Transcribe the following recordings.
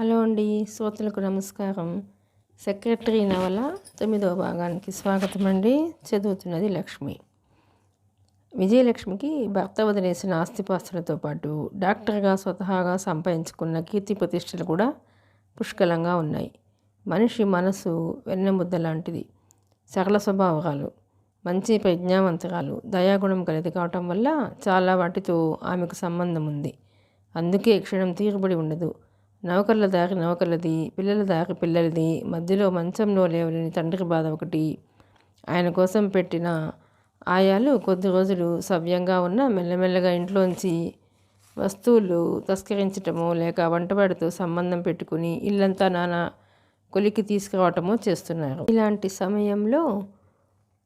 Hello అండి, శ్రోతలకు నమస్కారం. సెక్రటరీ నవల 9వ భాగానికి స్వాగతం అండి. చదువుతున్నది లక్ష్మి. విజయలక్ష్మికి భర్త వదిలేసిన ఆస్తిపాస్తులతో పాటు డాక్టర్గా స్వతహాగా సంపాదించుకున్న కీర్తి ప్రతిష్టలు కూడా పుష్కలంగా ఉన్నాయి. మనిషి మనసు వెన్నెముద్ద లాంటిది. సరళ స్వభావాలు, మంచి ప్రజ్ఞావంతురాలు, దయాగుణం కలిగి కావటం వల్ల చాలా వాటితో ఆమెకు సంబంధం ఉంది. అందుకే క్షణం తీరుబడి ఉండదు. నౌకర్ల దారి నౌకర్లది, పిల్లల దారి పిల్లలది, మధ్యలో మంచంలో లేవలేని తండ్రి బాధ ఒకటి. ఆయన కోసం పెట్టిన ఆయాలు కొద్ది రోజులు సవ్యంగా ఉన్న మెల్లమెల్లగా ఇంట్లోంచి వస్తువులు తస్కరించటమో లేక వంటవాడితో సంబంధం పెట్టుకుని ఇల్లంతా నానా కొలికి తీసుకురావటమో చేస్తున్నారు. ఇలాంటి సమయంలో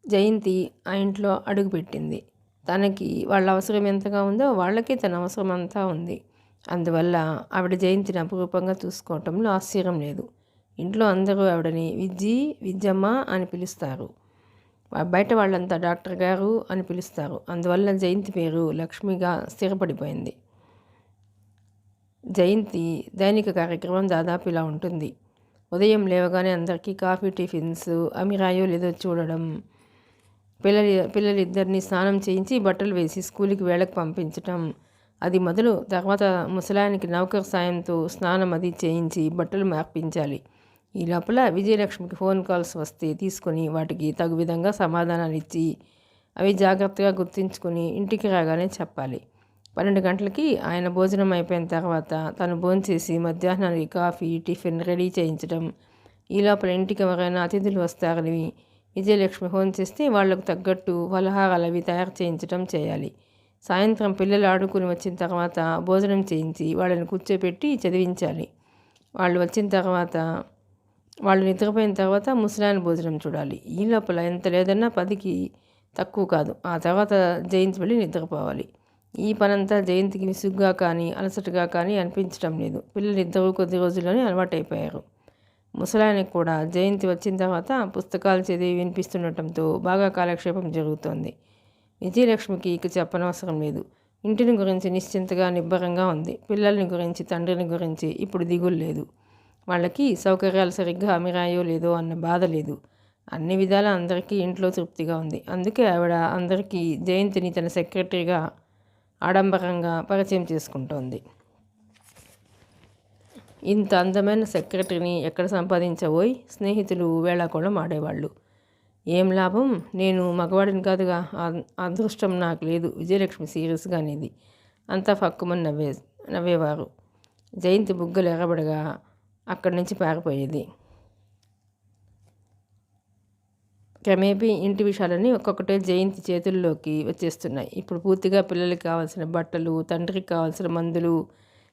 జయంతి ఆ ఇంట్లో అడుగుపెట్టింది. తనకి వాళ్ళ అవసరం ఎంతగా ఉందో వాళ్ళకి తన అవసరం అంతా ఉంది. అందువల్ల ఆవిడ జయంతిని అపురూపంగా చూసుకోవటంలో ఆశ్చర్యం లేదు. ఇంట్లో అందరూ ఆవిడని విజ్జమ్మ అని పిలుస్తారు. బయట వాళ్ళంతా డాక్టర్ గారు అని పిలుస్తారు. అందువల్ల జయంతి పేరు లక్ష్మిగా స్థిరపడిపోయింది. జయంతి దైనిక కార్యక్రమం దాదాపు ఇలా ఉంటుంది. ఉదయం లేవగానే అందరికీ కాఫీ, టిఫిన్స్ అమిరాయో లేదో చూడడం, పిల్లలిద్దరినీ స్నానం చేయించి బట్టలు వేసి స్కూల్కి వేళకు పంపించటం, అది మొదలు. తర్వాత ముసలాయనికి నౌకర్ సాయంతో స్నానం అది చేయించి బట్టలు మార్పించాలి. ఈ లోపల విజయలక్ష్మికి ఫోన్ కాల్స్ వస్తే తీసుకొని వాటికి తగు విధంగా సమాధానాలు ఇచ్చి అవి జాగ్రత్తగా గుర్తుంచుకొని ఇంటికి రాగానే చెప్పాలి. 12 గంటలకి ఆయన భోజనం అయిపోయిన తర్వాత తను భోంచేసి మధ్యాహ్నానికి కాఫీ, టిఫిన్ రెడీ చేయించడం. ఈ లోపల ఇంటికి ఎవరైనా అతిథులు వస్తారని విజయలక్ష్మి ఫోన్ చేస్తే వాళ్లకు తగ్గట్టు పలహారాలు అవి తయారు చేయించడం చేయాలి. సాయంత్రం పిల్లలు ఆడుకుని వచ్చిన తర్వాత భోజనం చేయించి వాళ్ళని కూర్చోపెట్టి చదివించాలి. వాళ్ళు వచ్చిన తర్వాత వాళ్ళు నిద్రపోయిన తర్వాత ముసలాయన భోజనం చూడాలి. ఈ లోపల ఎంత లేదన్నా 10కి తక్కువ కాదు. ఆ తర్వాత జయంతి వెళ్ళి నిద్రపోవాలి. ఈ పనంతా జయంతికి విసుగ్గా కానీ అలసటగా కానీ అనిపించడం లేదు. పిల్లలిద్దరూ కొద్ది రోజుల్లోనే అలవాటైపోయారు. ముసలాయనకు కూడా జయంతి వచ్చిన తర్వాత పుస్తకాలు చదివి వినిపిస్తుండటంతో బాగా కాలక్షేపం జరుగుతోంది. విజయలక్ష్మికి ఇక చెప్పనవసరం లేదు. ఇంటిని గురించి నిశ్చింతగా నిబ్బరంగా ఉంది. పిల్లల్ని గురించి, తండ్రిని గురించి ఇప్పుడు దిగులు లేదు. వాళ్ళకి సౌకర్యాలు సరిగ్గా అమిరాయో లేదో అన్న బాధ లేదు. అన్ని విధాలా అందరికీ ఇంట్లో తృప్తిగా ఉంది. అందుకే ఆవిడ అందరికీ జయంతిని తన సెక్రటరీగా ఆడంబరంగా పరిచయం చేసుకుంటోంది. ఇంత అందమైన సెక్రటరీని ఎక్కడ సంపాదించబోయి స్నేహితులు వేళాకోళం ఆడేవాళ్ళు. ఏం లాభం, నేను మగవాడిని కాదుగా, అదృష్టం నాకు లేదు. విజయలక్ష్మి సీరియస్గా అనేది. అంతా ఫక్కుమని నవ్వేవారు. జయంతి బుగ్గలు ఎర్రబడగా అక్కడి నుంచి పారిపోయేది. క్రమేపీ ఇంటి విషయాలన్నీ ఒక్కొక్కటే జయంతి చేతుల్లోకి వచ్చేస్తున్నాయి. ఇప్పుడు పూర్తిగా పిల్లలకి కావాల్సిన బట్టలు, తండ్రికి కావాల్సిన మందులు,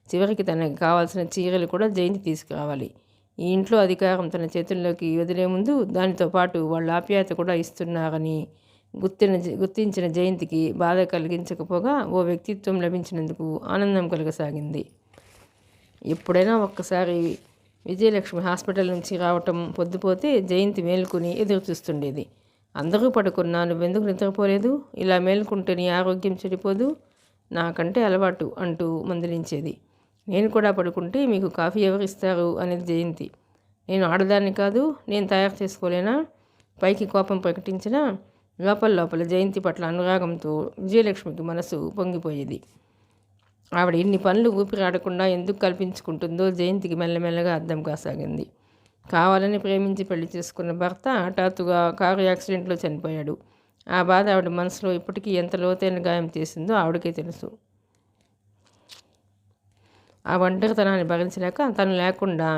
చివరికి తనకి కావాల్సిన చీరలు కూడా జయంతి తీసుకురావాలి. ఈ ఇంట్లో అధికారం తన చేతుల్లోకి వదిలే ముందు దానితో పాటు వాళ్ళ ఆప్యాయత కూడా ఇస్తున్నారని గుర్తించిన జయంతికి బాధ కలిగించకపోగా ఓ వ్యక్తిత్వం లభించినందుకు ఆనందం కలగసాగింది. ఎప్పుడైనా ఒక్కసారి విజయలక్ష్మి హాస్పిటల్ నుంచి రావటం పొద్దుపోతే జయంతి మేలుకుని ఎదురు చూస్తుండేది. అందరూ పడుకున్నా నువ్వెందుకు నిద్రపోలేదు? ఇలా మేలుకుంటే నీ ఆరోగ్యం చెడిపోదు, నాకంటే అలవాటు అంటూ మందలించేది. నేను కూడా పడుకుంటే మీకు కాఫీ ఎవరిస్తారు అనేది జయంతి. నేను ఆడదాన్ని కాదు, నేను తయారు చేసుకోలేనా? పైకి కోపం ప్రకటించినా లోపల జయంతి పట్ల అనురాగంతో విజయలక్ష్మికి మనసు పొంగిపోయేది. ఆవిడ ఇన్ని పనులు ఊపిరాడకుండా ఎందుకు కల్పించుకుంటుందో జయంతికి మెల్లమెల్లగా అర్థం కాసాగింది. కావాలని ప్రేమించి పెళ్లి చేసుకున్న భర్త హఠాత్తుగా కారు యాక్సిడెంట్లో చనిపోయాడు. ఆ బాధ ఆవిడ మనసులో ఇప్పటికీ ఎంత లోతైన గాయం చేసిందో ఆవిడకే తెలుసు. ఆ ఒంటరితనాన్ని భరించలేక తను లేకుండా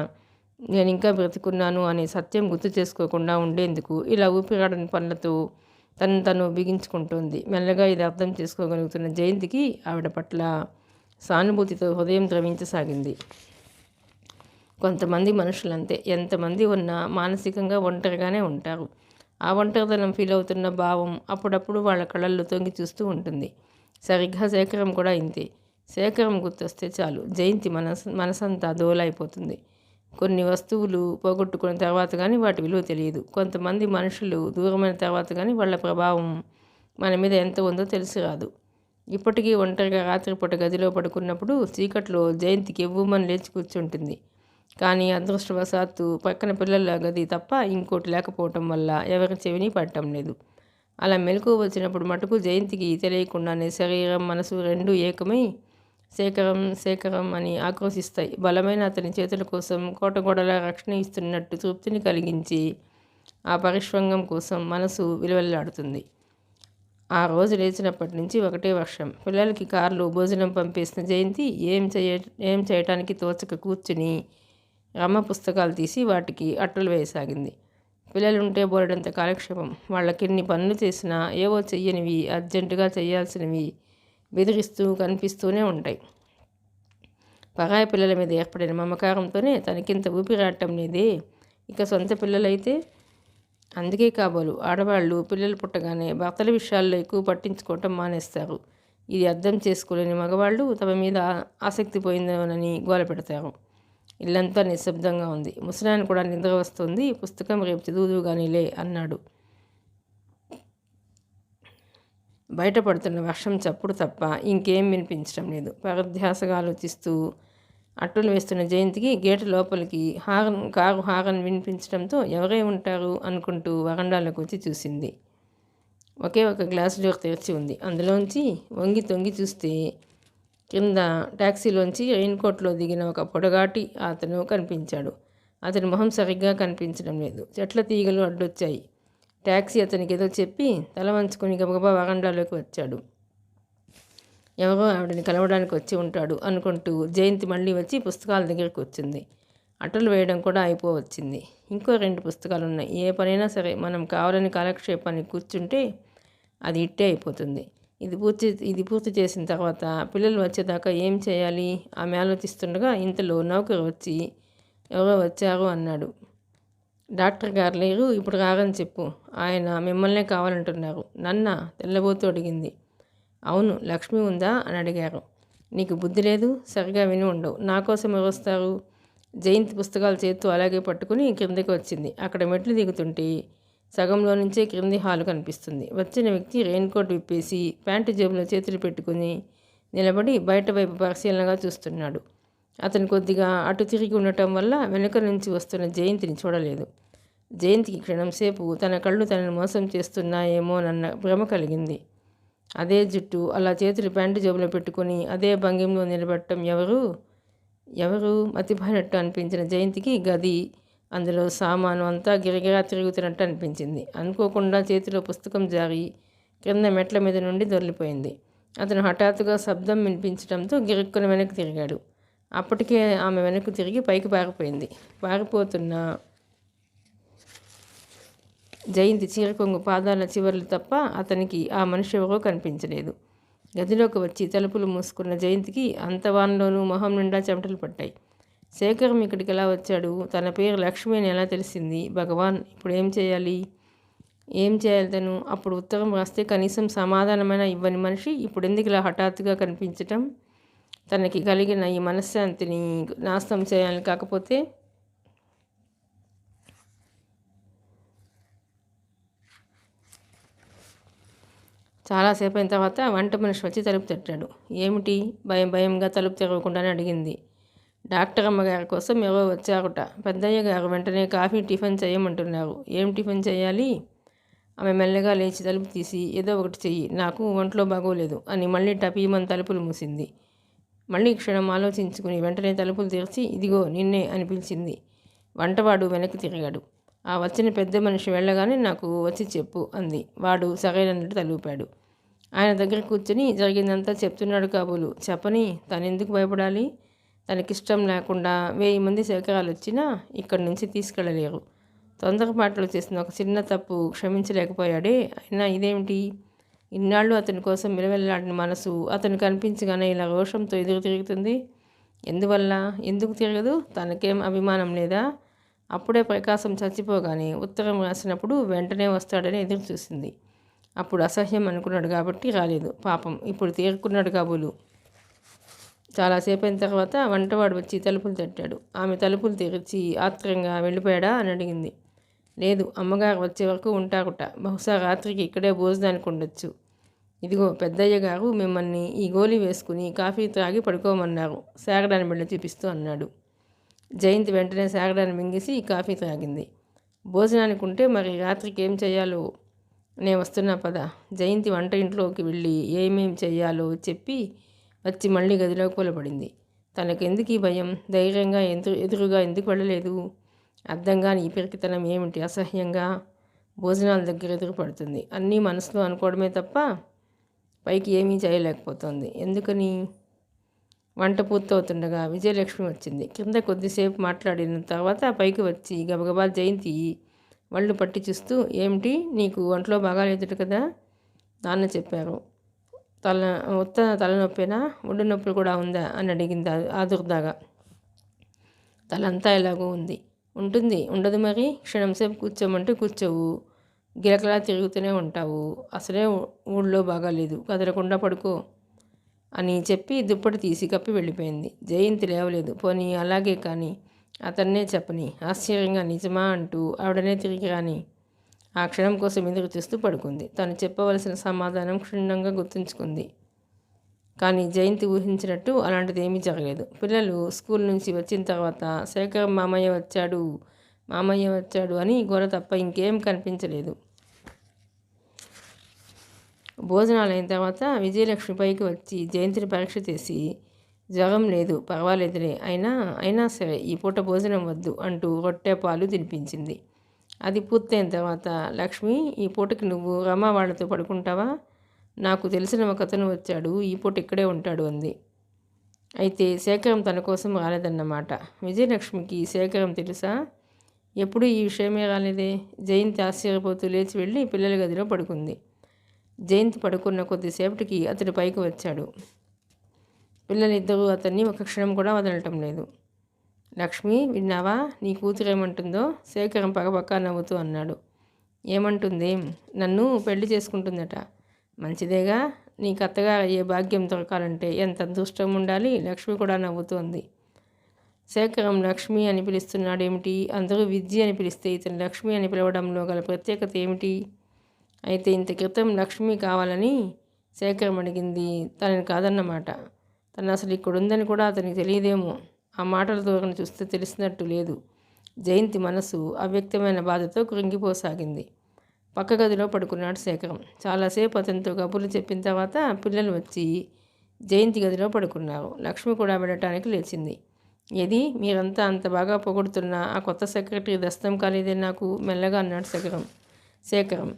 నేను ఇంకా బ్రతికున్నాను అనే సత్యం గుర్తు చేసుకోకుండా ఉండేందుకు ఇలా ఊపిరాడని పనులతో తను బిగించుకుంటోంది. మెల్లగా ఇది అర్థం చేసుకోగలుగుతున్న జయంతికి ఆవిడ పట్ల సానుభూతితో హృదయం ద్రవించసాగింది. కొంతమంది మనుషులంతే, ఎంతమంది ఉన్నా మానసికంగా ఒంటరిగానే ఉంటారు. ఆ ఒంటరితనం ఫీల్ అవుతున్న భావం అప్పుడప్పుడు వాళ్ళ కళ్ళల్లో తొంగి చూస్తూ ఉంటుంది. సరిగ్గా శేఖరం కూడా ఇంతే. శేఖరం గుర్తొస్తే చాలు జయంతి మనసంతా దోలైపోతుంది. కొన్ని వస్తువులు పోగొట్టుకున్న తర్వాత కానీ వాటి విలువ తెలియదు. కొంతమంది మనుషులు దూరమైన తర్వాత కానీ వాళ్ళ ప్రభావం మన మీద ఎంత ఉందో తెలిసి రాదు. ఇప్పటికీ ఒంటరిగా రాత్రిపూట గదిలో పడుకున్నప్పుడు చీకట్లో జయంతికి ఎవ్వుమని లేచి కూర్చుంటుంది. కానీ అదృష్టవశాత్తు పక్కన పిల్లల గది తప్ప ఇంకోటి లేకపోవటం వల్ల ఎవరి చెవిని పడటం లేదు. అలా మెలకువ వచ్చినప్పుడు మటుకు జయంతికి తెలియకుండానే శరీరం మనసు రెండూ ఏకమై శేఖరం శేఖరం అని ఆక్రోశిస్తాయి. బలమైన అతని చేతుల కోసం కోటగోడల రక్షణ ఇస్తున్నట్టు తృప్తిని కలిగించి ఆ పరిష్వంగం కోసం మనసు విలువెల్లాడుతుంది. ఆ రోజు లేచినప్పటి నుంచి ఒకటే వర్షం. పిల్లలకి కారులో భోజనం పంపేసిన జయంతి ఏం చేయటానికి తోచక కూర్చుని రమ్మ పుస్తకాలు తీసి వాటికి అట్టలు వేయసాగింది. పిల్లలుంటే బోలెడంత కాలక్షేపం. వాళ్ళకెన్ని పనులు చేసినా ఏవో చెయ్యనివి, అర్జెంటుగా చేయాల్సినవి బెదిరిస్తూ కనిపిస్తూనే ఉంటాయి. పరాయి పిల్లల మీద ఏర్పడిన మమకారంతోనే తనకింత ఊపిరాడటం లేదే. ఇక సొంత పిల్లలైతే అందుకే కాబోలు ఆడవాళ్ళు పిల్లలు పుట్టగానే భర్తల విషయాల్లో ఎక్కువ పట్టించుకోవటం మానేస్తారు. ఇది అర్థం చేసుకోలేని మగవాళ్ళు తమ మీద ఆసక్తి పోయిందోనని గోల పెడతారు. ఇల్లంతా నిశ్శబ్దంగా ఉంది. ముసలాయన కూడా నిద్ర వస్తుంది. పుస్తకం రేపు చదువుగానిలే అన్నాడు. బయటపడుతున్న వర్షం చప్పుడు తప్ప ఇంకేం వినిపించడం లేదు. పరధ్యాసగా ఆలోచిస్తూ అట్టులు వేస్తున్న జయంతికి గేటు లోపలికి కారు హారన్ వినిపించడంతో ఎవరై ఉంటారు అనుకుంటూ వరండాలోకి వచ్చి చూసింది. ఒకే ఒక గ్లాసు డోర్ తెరిచి ఉంది. అందులోంచి వంగి తొంగి చూస్తే కింద ట్యాక్సీలోంచి రెయిన్ కోట్లో దిగిన ఒక పొడగాటి అతను కనిపించాడు. అతని మొహం సరిగ్గా కనిపించడం లేదు. చెట్ల తీగలు అడ్డొచ్చాయి. ట్యాక్సీ అతనికి ఏదో చెప్పి తల వంచుకొని గబగబా వరండాలోకి వచ్చాడు. ఎవరో ఆవిడని కలవడానికి వచ్చి ఉంటాడు అనుకుంటూ జయంతి మళ్ళీ వచ్చి పుస్తకాల దగ్గరికి వచ్చింది. అట్టలు వేయడం కూడా అయిపోవచ్చింది. ఇంకో 2 పుస్తకాలు ఉన్నాయి. ఏ పనైనా సరే మనం కావాలని కాలక్షేపానికి కూర్చుంటే అది ఇట్టే అయిపోతుంది. ఇది పూర్తి చేసిన తర్వాత పిల్లలు వచ్చేదాకా ఏం చేయాలి ఆమె ఆలోచిస్తుండగా ఇంతలో నౌకరు వచ్చి ఎవరో వచ్చారు అన్నాడు. డాక్టర్ గారు లేరు, ఇప్పుడు రారని చెప్పు. ఆయన మిమ్మల్నే కావాలంటున్నారు. నన్న తెల్లబోతూ అడిగింది. అవును, లక్ష్మి ఉందా అని అడిగారు. నీకు బుద్ధి లేదు, సరిగా విని ఉండవు. నా కోసం ఎవరు వస్తారు? జయంతి పుస్తకాలు చేత్తూ అలాగే పట్టుకుని క్రిందకి వచ్చింది. అక్కడ మెట్లు దిగుతుంటే సగంలో నుంచే క్రింది హాలు కనిపిస్తుంది. వచ్చిన వ్యక్తి రెయిన్ కోట్ విప్పేసి ప్యాంటు జేబులో చేతులు పెట్టుకుని నిలబడి బయట వైపు పరిశీలనగా చూస్తున్నాడు. అతను కొద్దిగా అటు తిరిగి ఉండటం వల్ల వెనుక నుంచి వస్తున్న జయంతిని చూడలేదు. జయంతికి క్షణంసేపు తన కళ్ళు తనను మోసం చేస్తున్నాయేమోనన్న భ్రమ కలిగింది. అదే జుట్టు, అలా చేతులు ప్యాంటు జేబులో పెట్టుకుని అదే భంగిమలో నిలబడటం ఎవరు మతిపోయినట్టు అనిపించిన జయంతికి గది, అందులో సామాను అంతా గిరగిరా తిరుగుతున్నట్టు అనిపించింది. అనుకోకుండా చేతిలో పుస్తకం జారి క్రింద మెట్ల మీద నుండి దొర్లిపోయింది. అతను హఠాత్తుగా శబ్దం వినిపించడంతో గిరుక్కున వెనక్కి తిరిగాడు. అప్పటికే ఆమె వెనక్కు తిరిగి పైకి పారిపోయింది. పారిపోతున్న జయంతి చీరకొంగు పాదాల చివర్లు తప్ప అతనికి ఆ మనిషి ఎవరో కనిపించలేదు. గదిలోకి వచ్చి తలుపులు మూసుకున్న జయంతికి అంత వానలోనూ మొహం నిండా చెమటలు పట్టాయి. శేఖరం ఇక్కడికి ఎలా వచ్చాడు? తన పేరు లక్ష్మి అని ఎలా తెలిసింది? భగవాన్, ఇప్పుడు ఏం చేయాలి తను? అప్పుడు ఉత్తరం రాస్తే కనీసం సమాధానమైనా ఇవ్వని మనిషి ఇప్పుడు ఎందుకు ఇలా హఠాత్తుగా కనిపించటం? తనకి కలిగిన ఈ మనశ్శాంతిని నాశనం చేయాలని కాకపోతే? చాలాసేపు అయిన తర్వాత వంట మనిషి వచ్చి తలుపు తట్టాడు. ఏమిటి? భయంగా తలుపు తెరవకుండానే అడిగింది. డాక్టర్ అమ్మగారి కోసం ఎవరో వచ్చారుట. పెద్దయ్య గారు వెంటనే కాఫీ టిఫిన్ చేయమంటున్నారు. ఏం టిఫిన్ చేయాలి? ఆమె మెల్లగా లేచి తలుపు తీసి ఏదో ఒకటి చెయ్యి, నాకు ఒంట్లో బాగోలేదు అని మళ్ళీ టపీమని తలుపులు మూసింది. మళ్ళీ క్షణం ఆలోచించుకుని వెంటనే తలుపులు తెరిచి ఇదిగో నిన్నే అని పిలిచింది. వంటవాడు వెనక్కి తిరిగాడు. ఆ వచ్చిన పెద్ద మనిషి వెళ్ళగానే నాకు వచ్చి చెప్పు అంది. వాడు సరైనట్టు తలూపాడు. ఆయన దగ్గర కూర్చుని జరిగిందంతా చెప్తున్నాడు కాబోలు. చెప్పని తనెందుకు భయపడాలి? తనకిష్టం లేకుండా 1000 మంది శేఖరాలు వచ్చినా ఇక్కడి నుంచి తీసుకెళ్ళలేరు. తొందరపాట్లు చేసిన ఒక చిన్న తప్పు క్షమించలేకపోయాడే. అయినా ఇదేమిటి? ఇన్నాళ్ళు అతని కోసం విలవెల్లాడిన మనసు అతను కనిపించగానే ఇలా రోషంతో ఎదురు తిరుగుతుంది. ఎందువల్ల? ఎందుకు తిరగదు? తనకేం అభిమానం లేదా? అప్పుడే ప్రకాశం చచ్చిపోగానే ఉత్తరం రాసినప్పుడు వెంటనే వస్తాడని ఎదురు చూసింది. అప్పుడు అసహ్యం అనుకున్నాడు కాబట్టి రాలేదు. పాపం ఇప్పుడు తేరుకున్నాడు కాబోలు. చాలాసేపు అయిన తర్వాత వంటవాడు వచ్చి తలుపులు తట్టాడు. ఆమె తలుపులు తెరిచి ఆత్రంగా వెళ్ళిపోయాడా అని అడిగింది. లేదు, అమ్మగారు వచ్చే వరకు ఉంటారుట. బహుశా రాత్రికి ఇక్కడే భోజనానికి ఉండొచ్చు. ఇదిగో పెద్దయ్య గారు మిమ్మల్ని ఈ గోళీ వేసుకుని కాఫీ త్రాగి పడుకోమన్నారు, శారదాని బిళ్ళ చూపిస్తూ అన్నాడు. జయంతి వెంటనే సాగడాన్ని మింగేసి కాఫీ తాగింది. భోజనానికి ఉంటే మరి రాత్రికి ఏం చేయాలో నేను వస్తున్నా పద. జయంతి వంట ఇంట్లోకి వెళ్ళి ఏమేం చెయ్యాలో చెప్పి వచ్చి మళ్ళీ గదిలో కూలబడింది. తనకెందుకు ఈ భయం? ధైర్యంగా ఎదురుగా ఎందుకు వెళ్ళలేదు? అర్థం కాని ఈ పిరికితనం ఏమిటి? అసహ్యంగా భోజనాల దగ్గర ఎదురుపడుతుంది. అన్నీ మనసులో అనుకోవడమే తప్ప పైకి ఏమీ చేయలేకపోతుంది. ఎందుకని? వంట పూర్తవుతుండగా విజయలక్ష్మి వచ్చింది. కింద కొద్దిసేపు మాట్లాడిన తర్వాత పైకి వచ్చి గబగబా జయంతి వాళ్ళు పట్టి చూస్తూ, ఏమిటి నీకు ఒంట్లో బాగాలేదుట కదా నాన్న చెప్పారు. తలనొప్పేనా? ఒళ్ళు నొప్పులు కూడా ఉందా అని అడిగింది ఆదుర్దాగా. తలంతా ఎలాగో ఉంది. ఉంటుంది, ఉండదు మరి. క్షణంసేపు కూర్చోమంటే కూర్చోవు, గిలకలా తిరుగుతూనే ఉంటావు. అసలే ఊళ్ళో బాగాలేదు, కదలకుండా పడుకో అని చెప్పి దుప్పటి తీసి కప్పి వెళ్ళిపోయింది. జయంతి లేవలేదు. పోనీ అలాగే కానీ అతన్నే చెప్పని. ఆశ్చర్యంగా నిజమా అంటూ ఆవిడనే తిరిగి రాని ఆ క్షణం కోసం ఎదురు చూస్తూ పడుకుంది. తను చెప్పవలసిన సమాధానం క్షుణ్ణంగా గుర్తుంచుకుంది. కానీ జయంతి ఊహించినట్టు అలాంటిది ఏమీ జరగలేదు. పిల్లలు స్కూల్ నుంచి వచ్చిన తర్వాత శేఖర్ మామయ్య వచ్చాడు అని గోల తప్ప ఇంకేం కనిపించలేదు. భోజనాలు అయిన తర్వాత విజయలక్ష్మి పైకి వచ్చి జయంతిని పరీక్ష చేసి, జ్వరం లేదు, పర్వాలేదులే, అయినా సరే ఈ పూట భోజనం వద్దు అంటూ రొట్టె పాలు తినిపించింది. అది పూర్తయిన తర్వాత, లక్ష్మి ఈ పూటకి నువ్వు రమా వాళ్ళతో పడుకుంటావా? నాకు తెలిసిన ఒక అతను వచ్చాడు, ఈ పూట ఇక్కడే ఉంటాడు అంది. అయితే శేఖరం తన కోసం రాలేదన్నమాట. విజయలక్ష్మికి శేఖరం తెలుసా? ఎప్పుడూ ఈ విషయమే రాలేదే. జయంతి ఆశ్చర్యపోతూ లేచి వెళ్ళి పిల్లల గదిలో పడుకుంది. జయంతి పడుకున్న కొద్దిసేపటికి అతడు పైకి వచ్చాడు. పిల్లలిద్దరూ అతన్ని ఒక క్షణం కూడా వదలటం లేదు. లక్ష్మి, విన్నావా? నీ కూతురు ఏమంటుందో? శేఖరం పగపక్క నవ్వుతూ అన్నాడు. ఏమంటుందేం? నన్ను పెళ్లి చేసుకుంటుందట. మంచిదేగా, నీకు అత్తగా అయ్యే భాగ్యం దొరకాలంటే ఎంత అదృష్టం ఉండాలి. లక్ష్మి కూడా నవ్వుతోంది. శేఖరం లక్ష్మి అని పిలుస్తున్నాడేమిటి? అందరూ విద్య అని పిలిస్తే ఇతను లక్ష్మి అని పిలవడంలో గల ప్రత్యేకత ఏమిటి? అయితే ఇంత క్రితం లక్ష్మి కావాలని శేఖరం అడిగింది తనని కాదన్నమాట. తను అసలు ఇక్కడుందని కూడా అతనికి తెలియదేమో. ఆ మాటల ధోరణి చూస్తే తెలిసినట్టు లేదు. జయంతి మనసు అవ్యక్తమైన బాధతో కృంగిపోసాగింది. పక్క గదిలో పడుకున్నాడు శేఖరం. చాలాసేపు అతనితో కబుర్లు చెప్పిన తర్వాత పిల్లలు వచ్చి జయంతి గదిలో పడుకున్నారు. లక్ష్మి కూడా వెళ్ళటానికి లేచింది. ఏది, మీరంతా అంత బాగా పొగుడుతున్న ఆ కొత్త సెక్రటరీ దస్తం కాలేదే నాకు? మెల్లగా అన్నాడు శేఖరం.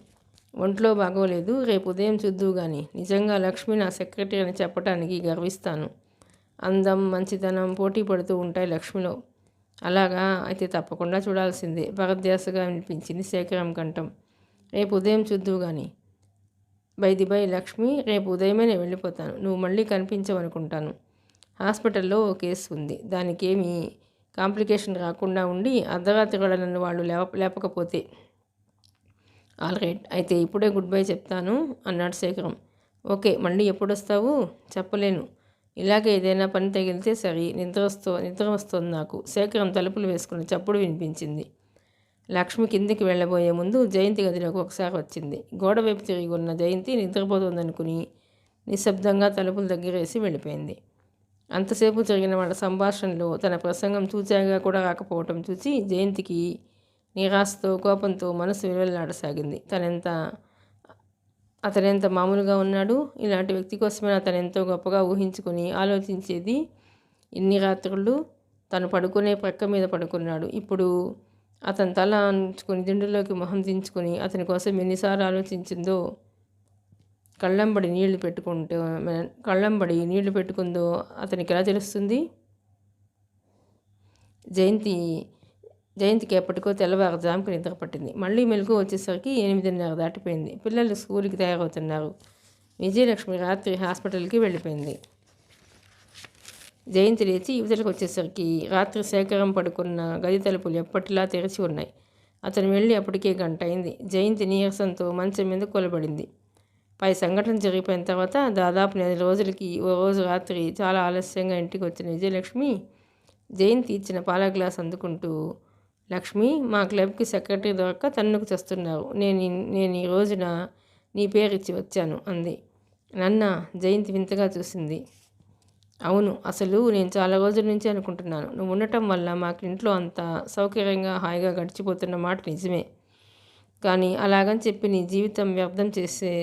ఒంట్లో బాగోలేదు, రేపు ఉదయం చూద్దువు గాని. నిజంగా లక్ష్మి నా సెక్రటరీ అని చెప్పడానికి గర్విస్తాను. అందం, మంచితనం పోటీ పడుతూ ఉంటాయి లక్ష్మిలో. అలాగా, అయితే తప్పకుండా చూడాల్సిందే. భరద్యాసగా వినిపించింది శేఖరం కంఠం. రేపు ఉదయం చూద్దువు గాని. బై లక్ష్మి, రేపు ఉదయమే నేను వెళ్ళిపోతాను. నువ్వు మళ్ళీ కనిపించవనుకుంటాను. హాస్పిటల్లో ఓ కేసు ఉంది. దానికేమీ కాంప్లికేషన్ రాకుండా ఉండి అర్ధరాత్రి కూడా నన్ను వాళ్ళు లేపకపోతే. ఆల్ రైట్, అయితే ఇప్పుడే గుడ్ బై చెప్తాను అన్నాడు శేఖరం. ఓకే, మళ్ళీ ఎప్పుడు వస్తావు? చెప్పలేను. ఇలాగే ఏదైనా పని తగిలితే సరి. నిద్ర వస్తోంది నాకు. శేఖరం తలుపులు వేసుకుని చప్పుడు వినిపించింది. లక్ష్మి కిందికి వెళ్ళబోయే ముందు జయంతి గదిలోకి ఒకసారి వచ్చింది. గోడ వైపు తిరిగి ఉన్న జయంతి నిద్రపోతుందనుకుని నిశ్శబ్దంగా తలుపులు దగ్గరేసి వెళ్ళిపోయింది. అంతసేపు జరిగిన వాళ్ళ సంభాషణలో తన ప్రసంగం చూచాగా కూడా రాకపోవటం చూసి జయంతికి నిరాశతో, కోపంతో మనసు విలువలాడసాగింది. అతనెంత మామూలుగా ఉన్నాడు. ఇలాంటి వ్యక్తి కోసమే అతనెంతో గొప్పగా ఊహించుకొని ఆలోచించేది. ఇన్ని రాత్రులు తను పడుకునే ప్రక్క మీద పడుకున్నాడు. ఇప్పుడు అతని తల అంచుకొని దిండులోకి మొహం దించుకొని అతని కోసం ఎన్నిసార్లు ఆలోచించిందో. కళ్ళంబడి నీళ్లు పెట్టుకుందో అతనికి ఎలా తెలుస్తుంది? జయంతికి ఎప్పటికో తెల్లవారుజాముకి నిద్ర పట్టింది. మళ్ళీ మెలకు వచ్చేసరికి 8:30 దాటిపోయింది. పిల్లలు స్కూల్కి తయారవుతున్నారు. విజయలక్ష్మి రాత్రి హాస్పిటల్కి వెళ్ళిపోయింది. జయంతి లేచి యువతలకు వచ్చేసరికి రాత్రి శేఖరం పడుకున్న గది తలుపులు ఎప్పటిలా తెరిచి ఉన్నాయి. అతను వెళ్ళి అప్పటికే గంట అయింది. జయంతి నీరసంతో మంచం మీద కొలబడింది. పై సంఘటన జరిగిపోయిన తర్వాత దాదాపు 4 రోజులకి ఓ రోజు రాత్రి చాలా ఆలస్యంగా ఇంటికి వచ్చిన విజయలక్ష్మి జయంతి ఇచ్చిన పాల గ్లాస్ అందుకుంటూ, లక్ష్మి, మా క్లబ్కి సెక్రటరీ దొరక్క తన్నుకు చేస్తున్నారు. నేను ఈ రోజున నీ పేరు ఇచ్చి వచ్చాను అంది. నన్న? జయంతి వింతగా చూసింది. అవును. అసలు నేను చాలా రోజుల నుంచి అనుకుంటున్నాను. నువ్వు ఉండటం వల్ల మాకు ఇంట్లో అంత సౌకర్యంగా, హాయిగా గడిచిపోతున్న మాట నిజమే. కానీ అలాగని చెప్పి నీ జీవితం వ్యర్థం చేసే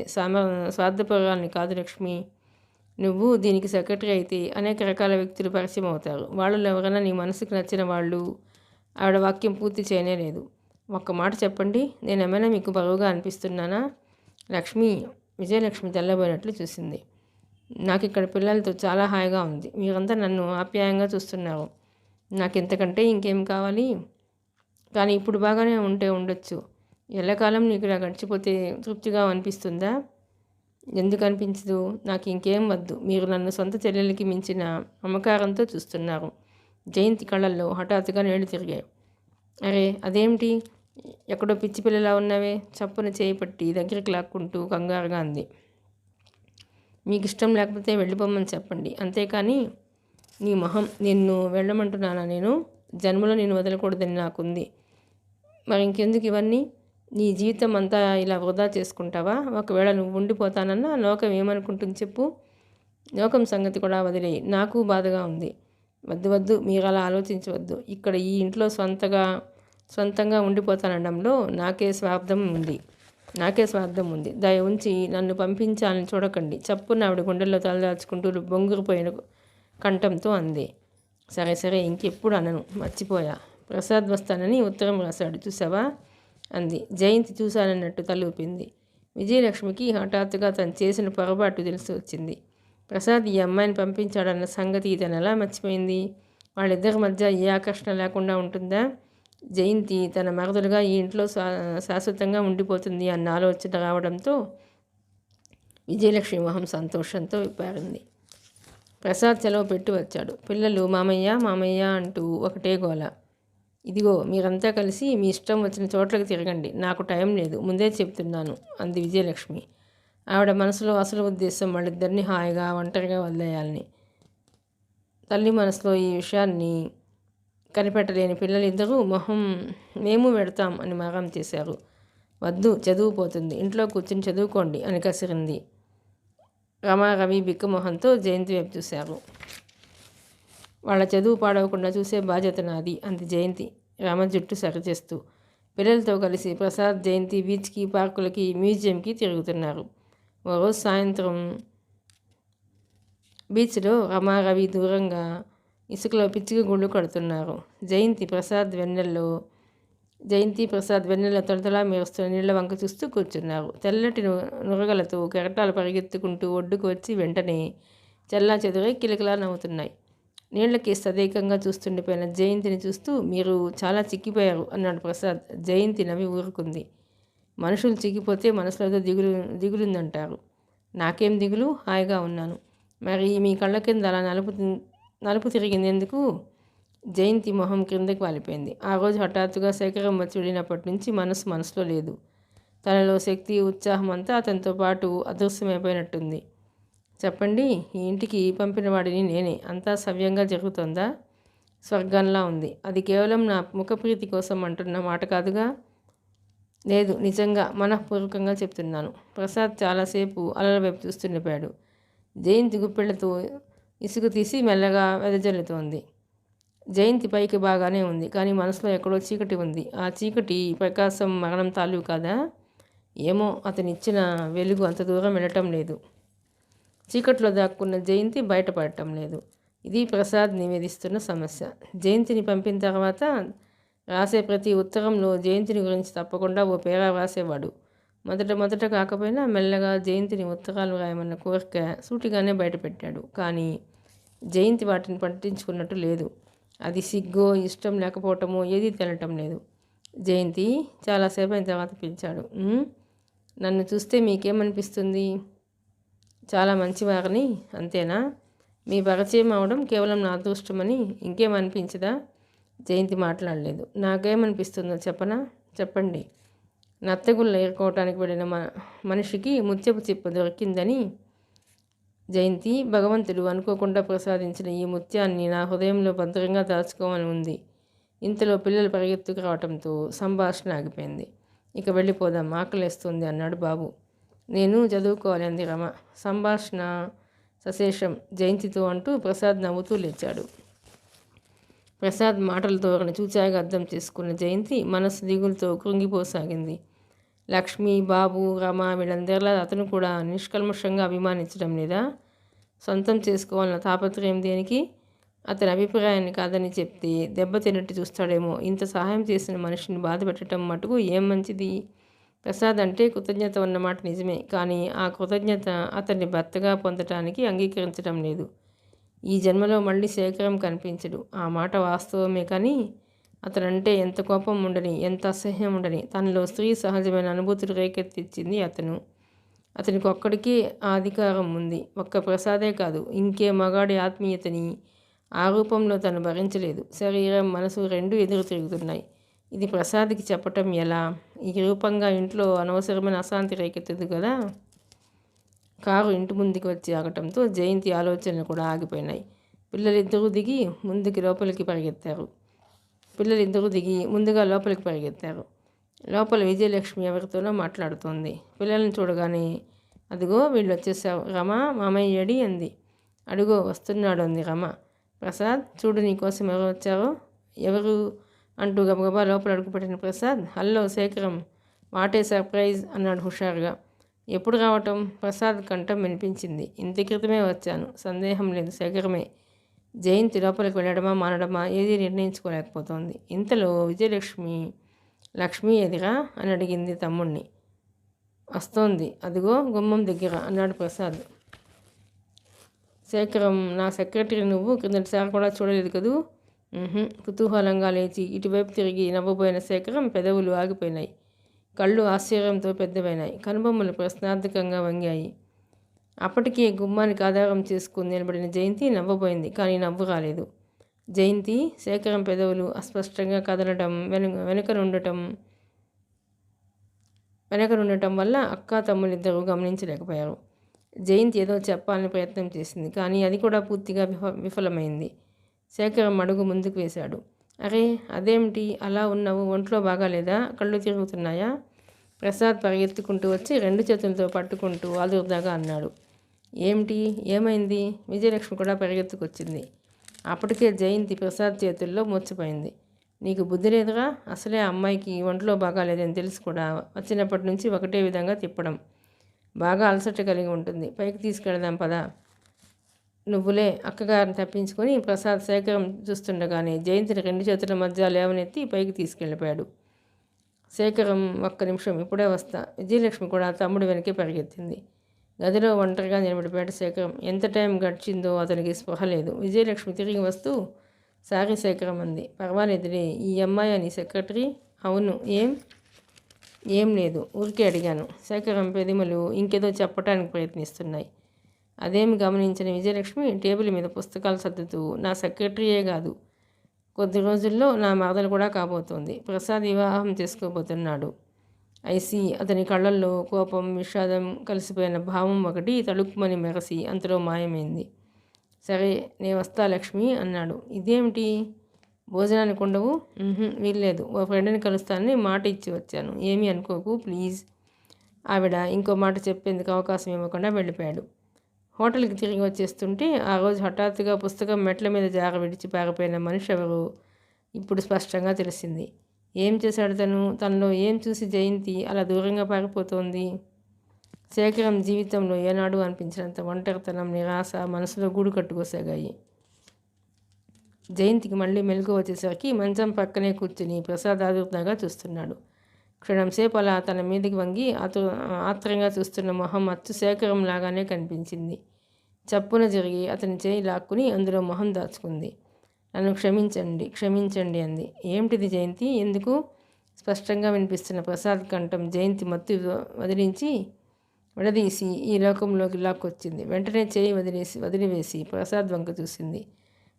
స్వార్థపరాలని కాదు లక్ష్మి. నువ్వు దీనికి సెక్రటరీ అయితే అనేక రకాల వ్యక్తులు పరిచయం అవుతారు. వాళ్ళలో ఎవరైనా నీ మనసుకు నచ్చిన వాళ్ళు. ఆవిడ వాక్యం పూర్తి చేయనే లేదు. ఒక్క మాట చెప్పండి, నేనేమైనా మీకు బరువుగా అనిపిస్తున్నానా? లక్ష్మి విజయలక్ష్మి తెల్లబోయినట్లు చూసింది. నాకు ఇక్కడ పిల్లలతో చాలా హాయిగా ఉంది. మీరంతా నన్ను ఆప్యాయంగా చూస్తున్నారు. నాకు ఇంతకంటే ఇంకేం కావాలి? కానీ ఇప్పుడు బాగానే ఉంటే ఉండొచ్చు. ఎల్లకాలం నీకు ఇలా గడిచిపోతే తృప్తిగా అనిపిస్తుందా? ఎందుకు అనిపించదు? నాకు ఇంకేం వద్దు. మీరు నన్ను సొంత చెల్లెలకి మించిన మమకారంతో చూస్తున్నారు. జయంతి కళ్ళల్లో హఠాత్తుగా నీళ్లు తిరిగాయి. అరే అదేమిటి? ఎక్కడో పిచ్చి పిల్లలా ఉన్నావే? చప్పున చేయి పట్టి దగ్గరికి లాక్కుంటూ కంగారుగా అంది. మీకు ఇష్టం లేకపోతే వెళ్ళిపోమని చెప్పండి, అంతేకాని నీ మొహం. నిన్ను వెళ్ళమంటున్నానా? నేను జన్మలో నేను వదలకూడదని నాకుంది. మరి ఇంకెందుకు ఇవన్నీ? నీ జీవితం అంతా ఇలా వృధా చేసుకుంటావా? ఒకవేళ నువ్వు ఉండిపోతానన్నా లోకం ఏమనుకుంటుంది చెప్పు? లోకం సంగతి కూడా వదిలేయి. నాకు బాధగా ఉంది. వద్దు వద్దు, మీరు అలా ఆలోచించవద్దు. ఇక్కడ ఈ ఇంట్లో సొంతంగా ఉండిపోతానడంలో నాకే స్వార్థం ఉంది. దయ ఉంచి నన్ను పంపించాలని చూడకండి. చప్పున ఆవిడ గుండెల్లో తలదాచుకుంటూ బొంగురుపోయిన కంఠంతో అంది. సరే సరే, ఇంకెప్పుడు అనను, మర్చిపోయా. ప్రసాద్ వస్తానని ఉత్తరం రాశాడు, చూసావా? అంది. జయంతి చూశానన్నట్టు తలూపింది. విజయలక్ష్మికి హఠాత్తుగా తను చేసిన పొరపాటు తెలిసి వచ్చింది. ప్రసాద్ ఈ అమ్మాయిని పంపించాడన్న సంగతి తను ఎలా మర్చిపోయింది? వాళ్ళిద్దరి మధ్య ఏ ఆకర్షణ లేకుండా ఉంటుందా? జయంతి తన మరదలుగా ఈ ఇంట్లో శాశ్వతంగా ఉండిపోతుంది అన్న ఆలోచన రావడంతో విజయలక్ష్మి మొహం సంతోషంతో విప్పారింది. ప్రసాద్ సెలవు పెట్టి వచ్చాడు. పిల్లలు మామయ్య మామయ్య అంటూ ఒకటే గోల. ఇదిగో మీరంతా కలిసి మీ ఇష్టం వచ్చిన చోట్లకి తిరగండి, నాకు టైం లేదు, ముందే చెప్తున్నాను అంది విజయలక్ష్మి. ఆవిడ మనసులో అసలు ఉద్దేశం వాళ్ళిద్దరినీ హాయిగా ఒంటరిగా వదిలేయాలని. తల్లి మనసులో ఈ విషయాన్ని కనిపెట్టలేని పిల్లలిద్దరూ మొహం మేము పెడతాం అని మారం చేశారు. వద్దు, చదువుపోతుంది, ఇంట్లో కూర్చుని చదువుకోండి అని కసిరింది. రమారవి బిక్కమొహంతో జయంతి వైపు చూశారు. వాళ్ళ చదువు పాడవకుండా చూసే బాధ్యత నాది అంది జయంతి రమ జుట్టు సరిచేస్తూ. పిల్లలతో కలిసి ప్రసాద్ జయంతి బీచ్కి, పార్కులకి, మ్యూజియంకి తిరుగుతున్నారు. ఓ రోజు సాయంత్రం బీచ్లో రమారవి దూరంగా ఇసుకలో పిచ్చికి గుళ్ళు కడుతున్నారు. జయంతి ప్రసాద్ వెన్నెల్లో తొలతలా మెరుస్తున్న నీళ్ల వంక చూస్తూ కూర్చున్నారు. తెల్లటి నురగలతో కెరటాలు పరిగెత్తుకుంటూ ఒడ్డుకు వచ్చి వెంటనే చెల్లా చెదురై కిలకిలా నవ్వుతున్నాయి. నీళ్లకి తదేకంగా చూస్తుండిపోయిన జయంతిని చూస్తూ, మీరు చాలా చిక్కిపోయారు అన్నాడు ప్రసాద్. జయంతి నవ్వి ఊరుకుంది. మనుషులు చిక్కిపోతే మనసులో దిగులుందంటారు. నాకేం దిగులు, హాయిగా ఉన్నాను. మరి మీ కళ్ళ కింద అలా నలుపు తిరిగింది ఎందుకు? జయంతి మొహం క్రిందకి వాలిపోయింది. ఆ రోజు హఠాత్తుగా శేఖరం వచ్చి వెళ్ళినప్పటి నుంచి మనసులో లేదు. తనలో శక్తి, ఉత్సాహం అంతా అతనితో పాటు అదృశ్యమైపోయినట్టుంది. చెప్పండి, ఈ ఇంటికి పంపిన వాడిని నేనే. అంతా సవ్యంగా జరుగుతుందా? స్వర్గంలా ఉంది. అది కేవలం నా ముఖప్రీతి కోసం అంటున్న మాట కాదుగా? లేదు, నిజంగా మనఃపూర్వకంగా చెప్తున్నాను. ప్రసాద్ చాలాసేపు అలల వైపు చూస్తుండిపోయాడు. జయంతి గుప్పెళ్లతో ఇసుక తీసి మెల్లగా వెదజల్లుతోంది. జయంతి పైకి బాగానే ఉంది, కానీ మనసులో ఎక్కడో చీకటి ఉంది. ఆ చీకటి ప్రకాశం మరణం తాలూ కాదా? ఏమో, అతనిచ్చిన వెలుగు అంత దూరం వెళ్ళటం లేదు. చీకట్లో దాక్కున్న జయంతి బయటపడటం లేదు. ఇది ప్రసాద్ నివేదిస్తున్న సమస్య. జయంతిని పంపిన తర్వాత రాసే ప్రతి ఉత్తరంలో జయంతిని గురించి తప్పకుండా ఓ పేరా రాసేవాడు. మొదట కాకపోయినా మెల్లగా జయంతిని ఉత్తరాలు రాయమన్న కోరిక సూటిగానే బయటపెట్టాడు. కానీ జయంతి వాటిని పట్టించుకున్నట్టు లేదు. అది సిగ్గో, ఇష్టం లేకపోవటమో ఏదీ తెలటం లేదు. జయంతి చాలాసేపు అయిన తర్వాత పిలిచాడు. నన్ను చూస్తే మీకేమనిపిస్తుంది? చాలా మంచివారిని, అంతేనా? మీ పరిచయం అవడం కేవలం నా అదృష్టమని ఇంకేమనిపించదా? జయంతి మాట్లాడలేదు. నాకేమనిపిస్తుందో చెప్పండి. నత్తగుళ్ళు ఏరుకోవటానికి వెళ్ళిన మనిషికి ముత్యపు చిప్ప దొరికిందని జయంతి, భగవంతుడు అనుకోకుండా ప్రసాదించిన ఈ ముత్యాన్ని నా హృదయంలో భద్రంగా దాచుకోవాలని ఉంది. ఇంతలో పిల్లలు పరిగెత్తుకు రావడంతో సంభాషణ ఆగిపోయింది. ఇక వెళ్ళిపోదాం, ఆకలేస్తుంది అన్నాడు బాబు. నేను చదువుకోవాలి అంది రమ. సంభాషణ సశేషం జయంతితో అంటూ ప్రసాద్ నవ్వుతూ లేచాడు. ప్రసాద్ మాటల ధోరణి చూచాగా అర్థం చేసుకున్న జయంతి మనస్సు దిగులతో కృంగిపోసాగింది. లక్ష్మి, బాబు, రమ వీళ్ళందరిలా అతను కూడా నిష్కల్మషంగా అభిమానించడం లేదా? సొంతం చేసుకోవాలన్న తాపత్రయం దేనికి? అతని అభిప్రాయాన్ని కాదని చెప్తే దెబ్బతిన్నట్టు చూస్తాడేమో. ఇంత సహాయం చేసిన మనిషిని బాధ పెట్టడం మటుకు ఏం మంచిది? ప్రసాద్ అంటే కృతజ్ఞత ఉన్నమాట నిజమే, కానీ ఆ కృతజ్ఞత అతన్ని భర్తగా పొందటానికి అంగీకరించడం లేదు. ఈ జన్మలో మళ్ళీ శేఖరం కనిపించడు. ఆ మాట వాస్తవమే, కానీ అతనంటే ఎంత కోపం ఉండని, ఎంత అసహ్యం ఉండని తనలో స్త్రీ సహజమైన అనుభూతులు రేకెత్తిచ్చింది అతను. అతనికి ఒక్కడికి ఆ అధికారం ఉంది. ఒక్క ప్రసాదే కాదు, ఇంకే మగాడి ఆత్మీయతని ఆ రూపంలో తను భరించలేదు. శరీరం, మనసు రెండూ ఎదురు తిరుగుతున్నాయి. ఇది ప్రసాద్కి చెప్పటం ఎలా? ఈ రూపంగా ఇంట్లో అనవసరమైన అశాంతి రేకెత్తదు కదా. కారు ఇంటి ముందుకు వచ్చి ఆగటంతో జయంతి ఆలోచనలు కూడా ఆగిపోయినాయి. పిల్లలిద్దరూ దిగి ముందుగా లోపలికి పరిగెత్తారు. లోపల విజయలక్ష్మి ఎవరితోనో మాట్లాడుతోంది. పిల్లల్ని చూడగానే అదిగో వీళ్ళు వచ్చేసావు రమ, మామయ్య ఏడి అంది. అడుగో వస్తున్నాడు అంది రమ. ప్రసాద్ చూడు నీకోసం ఎవరు వచ్చారో. ఎవరు అంటూ గబగబా లోపల అడుగుపెట్టిన Prasad, hello Shekharam, what a surprise అన్నాడు హుషారుగా. ఎప్పుడు రావటం? ప్రసాద్ కంఠం వినిపించింది. ఇంత క్రితమే వచ్చాను. సందేహం లేదు శేఖరమే. జయంతి లోపలికి వెళ్ళడమా మానడమా ఏదీ నిర్ణయించుకోలేకపోతోంది. ఇంతలో విజయలక్ష్మి, లక్ష్మి ఎదిరా అని అడిగింది తమ్ముణ్ణి. వస్తోంది అదిగో గుమ్మం దగ్గర అన్నాడు ప్రసాద్. శేఖరం, నా సెక్రటరీ నువ్వు క్రిందటిసారి కూడా చూడలేదు కదూ? కుతూహలంగా లేచి ఇటువైపు తిరిగి నవ్వబోయిన శేఖరం పెదవులు ఆగిపోయినాయి. కళ్ళు ఆశ్చర్యంతో పెద్దవైనాయి. కనుబొమ్మలు ప్రశ్నార్థకంగా వంగాయి. అప్పటికే గుమ్మానికి ఆధారం చేసుకుని నిలబడిన జయంతి నవ్వబోయింది, కానీ నవ్వు రాలేదు. జయంతి, శేఖరం పెదవులు అస్పష్టంగా కదలడం వెనకనుండటం వల్ల అక్కా తమ్ముళ్ళిద్దరూ గమనించలేకపోయారు. జయంతి ఏదో చెప్పాలని ప్రయత్నం చేసింది, కానీ అది కూడా పూర్తిగా విఫలమైంది. శేఖరం అడుగు ముందుకు వేశాడు. అరే అదేమిటి అలా ఉన్నావు? ఒంట్లో బాగాలేదా? కళ్ళు తిరుగుతున్నాయా? ప్రసాద్ పరిగెత్తుకుంటూ వచ్చి రెండు చేతులతో పట్టుకుంటూ ఆదుర్దాగా అన్నాడు. ఏమిటి? ఏమైంది? విజయలక్ష్మి కూడా పరిగెత్తుకొచ్చింది. అప్పటికే జయంతి ప్రసాద్ చేతుల్లో మూర్చిపోయింది. నీకు బుద్ధి లేదుగా? అసలే ఆ అమ్మాయికి ఒంట్లో బాగాలేదని తెలిసి కూడా వచ్చినప్పటి నుంచి ఒకటే విధంగా తిప్పడం. బాగా అలసట కలిగి ఉంటుంది. పైకి తీసుకెళ్దాం పదా. నువ్వులే. అక్కగారిని తప్పించుకొని ప్రసాద్ శేఖరం చూస్తుండగానే జయంతిని రెండు చేతుల మధ్య లేవనెత్తి పైకి తీసుకెళ్ళిపోయాడు. శేఖరం, ఒక్క నిమిషం, ఇప్పుడే వస్తా. విజయలక్ష్మి కూడా తమ్ముడు వెనకే పరిగెత్తింది. గదిలో ఒంటరిగా నిలబడిపోయాడు శేఖరం. ఎంత టైం గడిచిందో అతనికి స్పృహ లేదు. విజయలక్ష్మి తిరిగి వస్తూ, సారీ శేఖరం అంది. పర్వాలేదులే. ఈ అమ్మాయి నీ సెక్రటరీ? అవును. ఏం లేదు, ఊరికే అడిగాను. శేఖరం పెదిమలు ఇంకేదో చెప్పడానికి ప్రయత్నిస్తున్నాయి. అదేమి గమనించిన విజయలక్ష్మి టేబుల్ మీద పుస్తకాలు సర్దుతూ, నా సెక్రటరీయే కాదు, కొద్ది రోజుల్లో నా మరదలు కూడా కాబోతోంది. ప్రసాద్ వివాహం చేసుకోబోతున్నాడు. ఐసి. అతని కళ్ళల్లో కోపం, విషాదం కలిసిపోయిన భావం ఒకటి తళుక్కుమని మెరసి అంతలో మాయమైంది. సరే నే వస్తా లక్ష్మి అన్నాడు. ఇదేమిటి? భోజనానికి ఉండవు? వీల్లేదు. ఓ ఫ్రెండ్ని కలుస్తానని మాట ఇచ్చి వచ్చాను. ఏమీ అనుకోకు ప్లీజ్. ఆవిడ ఇంకో మాట చెప్పేందుకు అవకాశం ఇవ్వకుండా వెళ్ళిపోయాడు. హోటల్కి తిరిగి వచ్చేస్తుంటే ఆ రోజు హఠాత్తుగా పుస్తకం మెట్ల మీద జార విడిచి పారిపోయిన మనిషి ఎవరు ఇప్పుడు స్పష్టంగా తెలిసింది. ఏం చేశాడు తనలో ఏం చూసి జయంతి అలా దూరంగా పారిపోతోంది? శేఖరం జీవితంలో ఏనాడు అనిపించినంత ఒంటరితనం, నిరాశ మనసులో గూడు కట్టుకోసాగాయి. జయంతికి మళ్ళీ మెలకు వచ్చేసరికి మంచం పక్కనే కూర్చుని ప్రసాద్ ఆదుర్దాగా చూస్తున్నాడు. క్షణంసేపు అలా తన మీదకి వంగి ఆత్రంగా చూస్తున్న మొహం అచ్చు శేఖరం లాగానే కనిపించింది. చప్పున జరిగి అతని చేయి లాక్కుని అందులో మొహం దాచుకుంది. నన్ను క్షమించండి అంది. ఏమిటిది జయంతి? ఎందుకు? స్పష్టంగా వినిపిస్తున్న ప్రసాద్ కంఠం జయంతి మత్తు విడదీసి ఈ లోకంలోకి లాక్కొచ్చింది. వెంటనే చేయి వదిలివేసి ప్రసాద్ వంక చూసింది.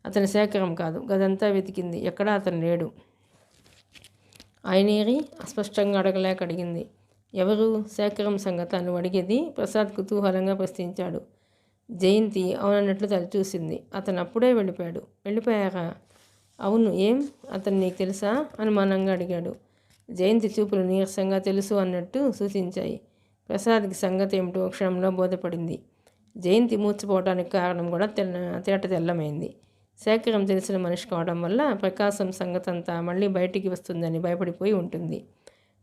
అతని శేఖరం కాదు. గదంతా వెతికింది. ఎక్కడా అతను లేడు. ఆయనేరి? అస్పష్టంగా అడగలేక అడిగింది. ఎవరు? శేఖరం సంగతి నువ్వు అడిగేది? ప్రసాద్ కుతూహలంగా ప్రశ్నించాడు. జయంతి అవునన్నట్లు తలచూసింది. అతను అప్పుడే వెళ్ళిపోయారా? అవును. ఏం? అతను నీకు తెలుసా? అనుమానంగా అడిగాడు. జయంతి చూపులు నీరసంగా తెలుసు అన్నట్టు సూచించాయి. ప్రసాద్కి సంగతి ఏమిటో క్షణంలో బోధపడింది. జయంతి మూర్చిపోవడానికి కారణం కూడా తెల్లమైంది. శేఖరం తెలిసిన మనిషి కావడం వల్ల ప్రకాశం సంగతంతా మళ్ళీ బయటికి వస్తుందని భయపడిపోయి ఉంటుంది.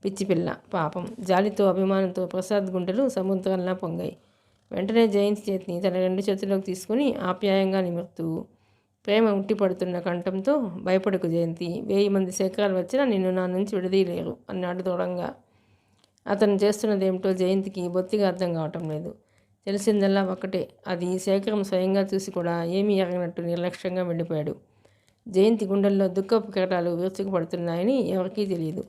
పిచ్చిపిల్ల పాపం. జాలితో అభిమానంతో ప్రసాద్ గుండెలు సముద్రంలా పొంగాయి. వెంటనే జయంతి చేతిని తన 2 చేతుల్లోకి తీసుకుని ఆప్యాయంగా నిమురుతూ ప్రేమ ఉట్టిపడుతున్న కంఠంతో, భయపడకు జయంతి, 1000 మంది శేఖరాలు వచ్చినా నిన్ను నా నుంచి విడదీయలేరు అన్నాడు దృఢంగా. అతను చేస్తున్నదేమిటో జయంతికి బొత్తిగా అర్థం కావటం లేదు. తెలిసిందల్లా ఒక్కటే, అది శేఖరం స్వయంగా చూసి కూడా ఏమీ ఎరగనట్టు నిర్లక్ష్యంగా వెళ్ళిపోయాడు. జయంతి గుండెల్లో దుఃఖపు కెరటాలు విరుచుకుపడుతున్నాయని ఎవరికీ తెలియదు.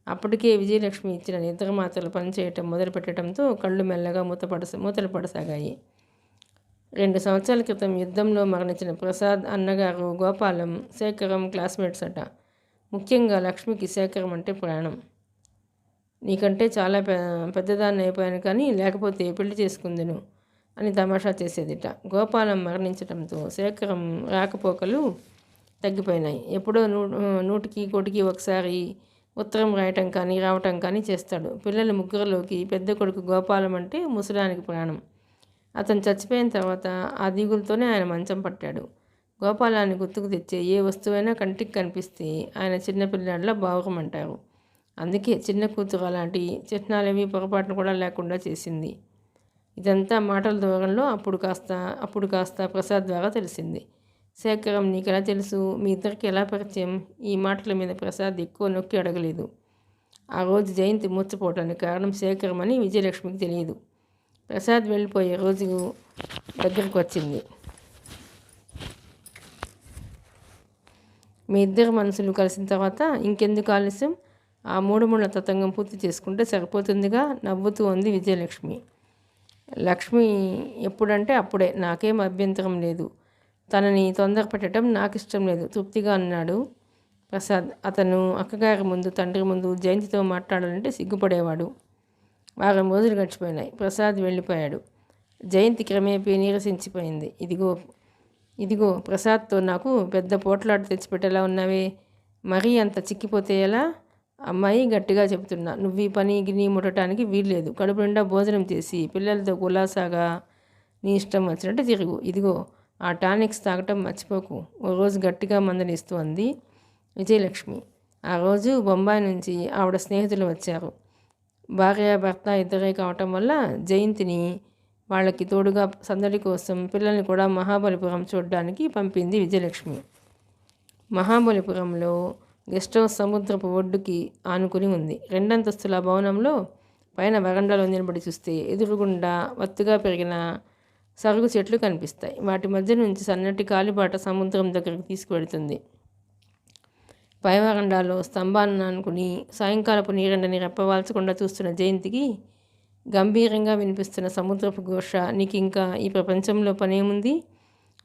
అప్పటికే విజయలక్ష్మి ఇచ్చిన నిద్ర మాత్రలు పనిచేయటం మొదలుపెట్టడంతో కళ్ళు మెల్లగా మూతలు పడసాగాయి. 2 సంవత్సరాల క్రితం యుద్ధంలో మరణించిన ప్రసాద్ అన్నగారు గోపాలం, శేఖరం క్లాస్మేట్స్ అట. ముఖ్యంగా లక్ష్మికి శేఖరం అంటే ప్రాణం. నీకంటే చాలా పెద్దదాన్ని అయిపోయాను, కానీ లేకపోతే పెళ్లి చేసుకుందును అని తమాషా చేసేదిట. గోపాలం మరణించడంతో శేఖరం రాకపోకలు తగ్గిపోయినాయి. ఎప్పుడో 100కి 1 ఒకసారి ఉత్తరం రాయటం కానీ రావటం కానీ చేస్తాడు. పిల్లల ముగ్గురులోకి పెద్ద కొడుకు గోపాలం అంటే ముసలానికి ప్రాణం. అతను చచ్చిపోయిన తర్వాత ఆ దిగులతోనే ఆయన మంచం పట్టాడు. గోపాలాన్ని గుర్తుకు తెచ్చే ఏ వస్తువైనా కంటికి కనిపిస్తే ఆయన చిన్నపిల్లాడిలా బావురమంటారు. అందుకే చిన్న కూతురు అలాంటి చిహ్నాలేవి పొరపాటును కూడా లేకుండా చేసింది. ఇదంతా మాటల దూరంలో అప్పుడు కాస్త ప్రసాద్ ద్వారా తెలిసింది. శేఖరం నీకెలా తెలుసు, మీ ఇద్దరికి ఎలా పరిచయం? ఈ మాటల మీద ప్రసాద్ ఎక్కువ నొక్కి అడగలేదు. ఆ రోజు జయంతి మూర్చిపోవటానికి కారణం శేఖరం అని విజయలక్ష్మికి తెలియదు. ప్రసాద్ వెళ్ళిపోయే రోజు దగ్గరకు వచ్చింది. మీ ఇద్దరు మనసులు కలిసిన తర్వాత ఇంకెందుకు ఆలస్యం? ఆ 3 ముళ్ళ తతంగం పూర్తి చేసుకుంటే సరిపోతుందిగా నవ్వుతూ ఉంది విజయలక్ష్మి. లక్ష్మి ఎప్పుడంటే అప్పుడే, నాకేం అభ్యంతరం లేదు. తనని తొందర పెట్టడం నాకు ఇష్టం లేదు తృప్తిగా అన్నాడు ప్రసాద్. అతను అక్కగారి ముందు, తండ్రి ముందు జయంతితో మాట్లాడాలంటే సిగ్గుపడేవాడు. వారం రోజులు గడిచిపోయినాయి. ప్రసాద్ వెళ్ళిపోయాడు. జయంతి క్రమేపీ నీరసించిపోయింది. ఇదిగో ప్రసాద్తో నాకు పెద్ద పోట్లాట తెచ్చిపెట్టేలా ఉన్నావే, మరీ అంత చిక్కిపోతే ఎలా? అమ్మాయి గట్టిగా చెబుతున్నా, నువ్వు ఈ పని గిని ముట్టడానికి వీల్లేదు. కడుపు నిండా భోజనం చేసి పిల్లలతో కులాసాగా నీ ఇష్టం వచ్చినట్టు తిరుగు. ఇదిగో ఆ టానిక్స్ తాగటం మర్చిపోకు, ఓ రోజు గట్టిగా మందలిస్తూ అంది విజయలక్ష్మి. ఆ రోజు బొంబాయి నుంచి ఆవిడ స్నేహితులు వచ్చారు. భార్య భర్త ఇద్దరే కావటం వల్ల జయంతిని వాళ్ళకి తోడుగా సందడి కోసం పిల్లల్ని కూడా మహాబలిపురం చూడడానికి పంపింది విజయలక్ష్మి. మహాబలిపురంలో గెస్ట్ హౌస్ సముద్రపు ఒడ్డుకి ఆనుకుని ఉంది. 2 అంతస్తుల భవనంలో పైన వరండాలో నిలబడి చూస్తే ఎదురుగుండా వత్తుగా పెరిగిన సరుగు చెట్లు కనిపిస్తాయి. వాటి మధ్య నుంచి సన్నటి కాలిబాట సముద్రం దగ్గరికి తీసుకువెడుతుంది. పై వరండాలో స్తంభాన్ని అనుకుని సాయంకాలపు నీరెండని రెప్పవాల్చకుండా చూస్తున్న జయంతికి గంభీరంగా వినిపిస్తున్న సముద్రపు ఘోష, నీకింకా ఈ ప్రపంచంలో పనేముంది,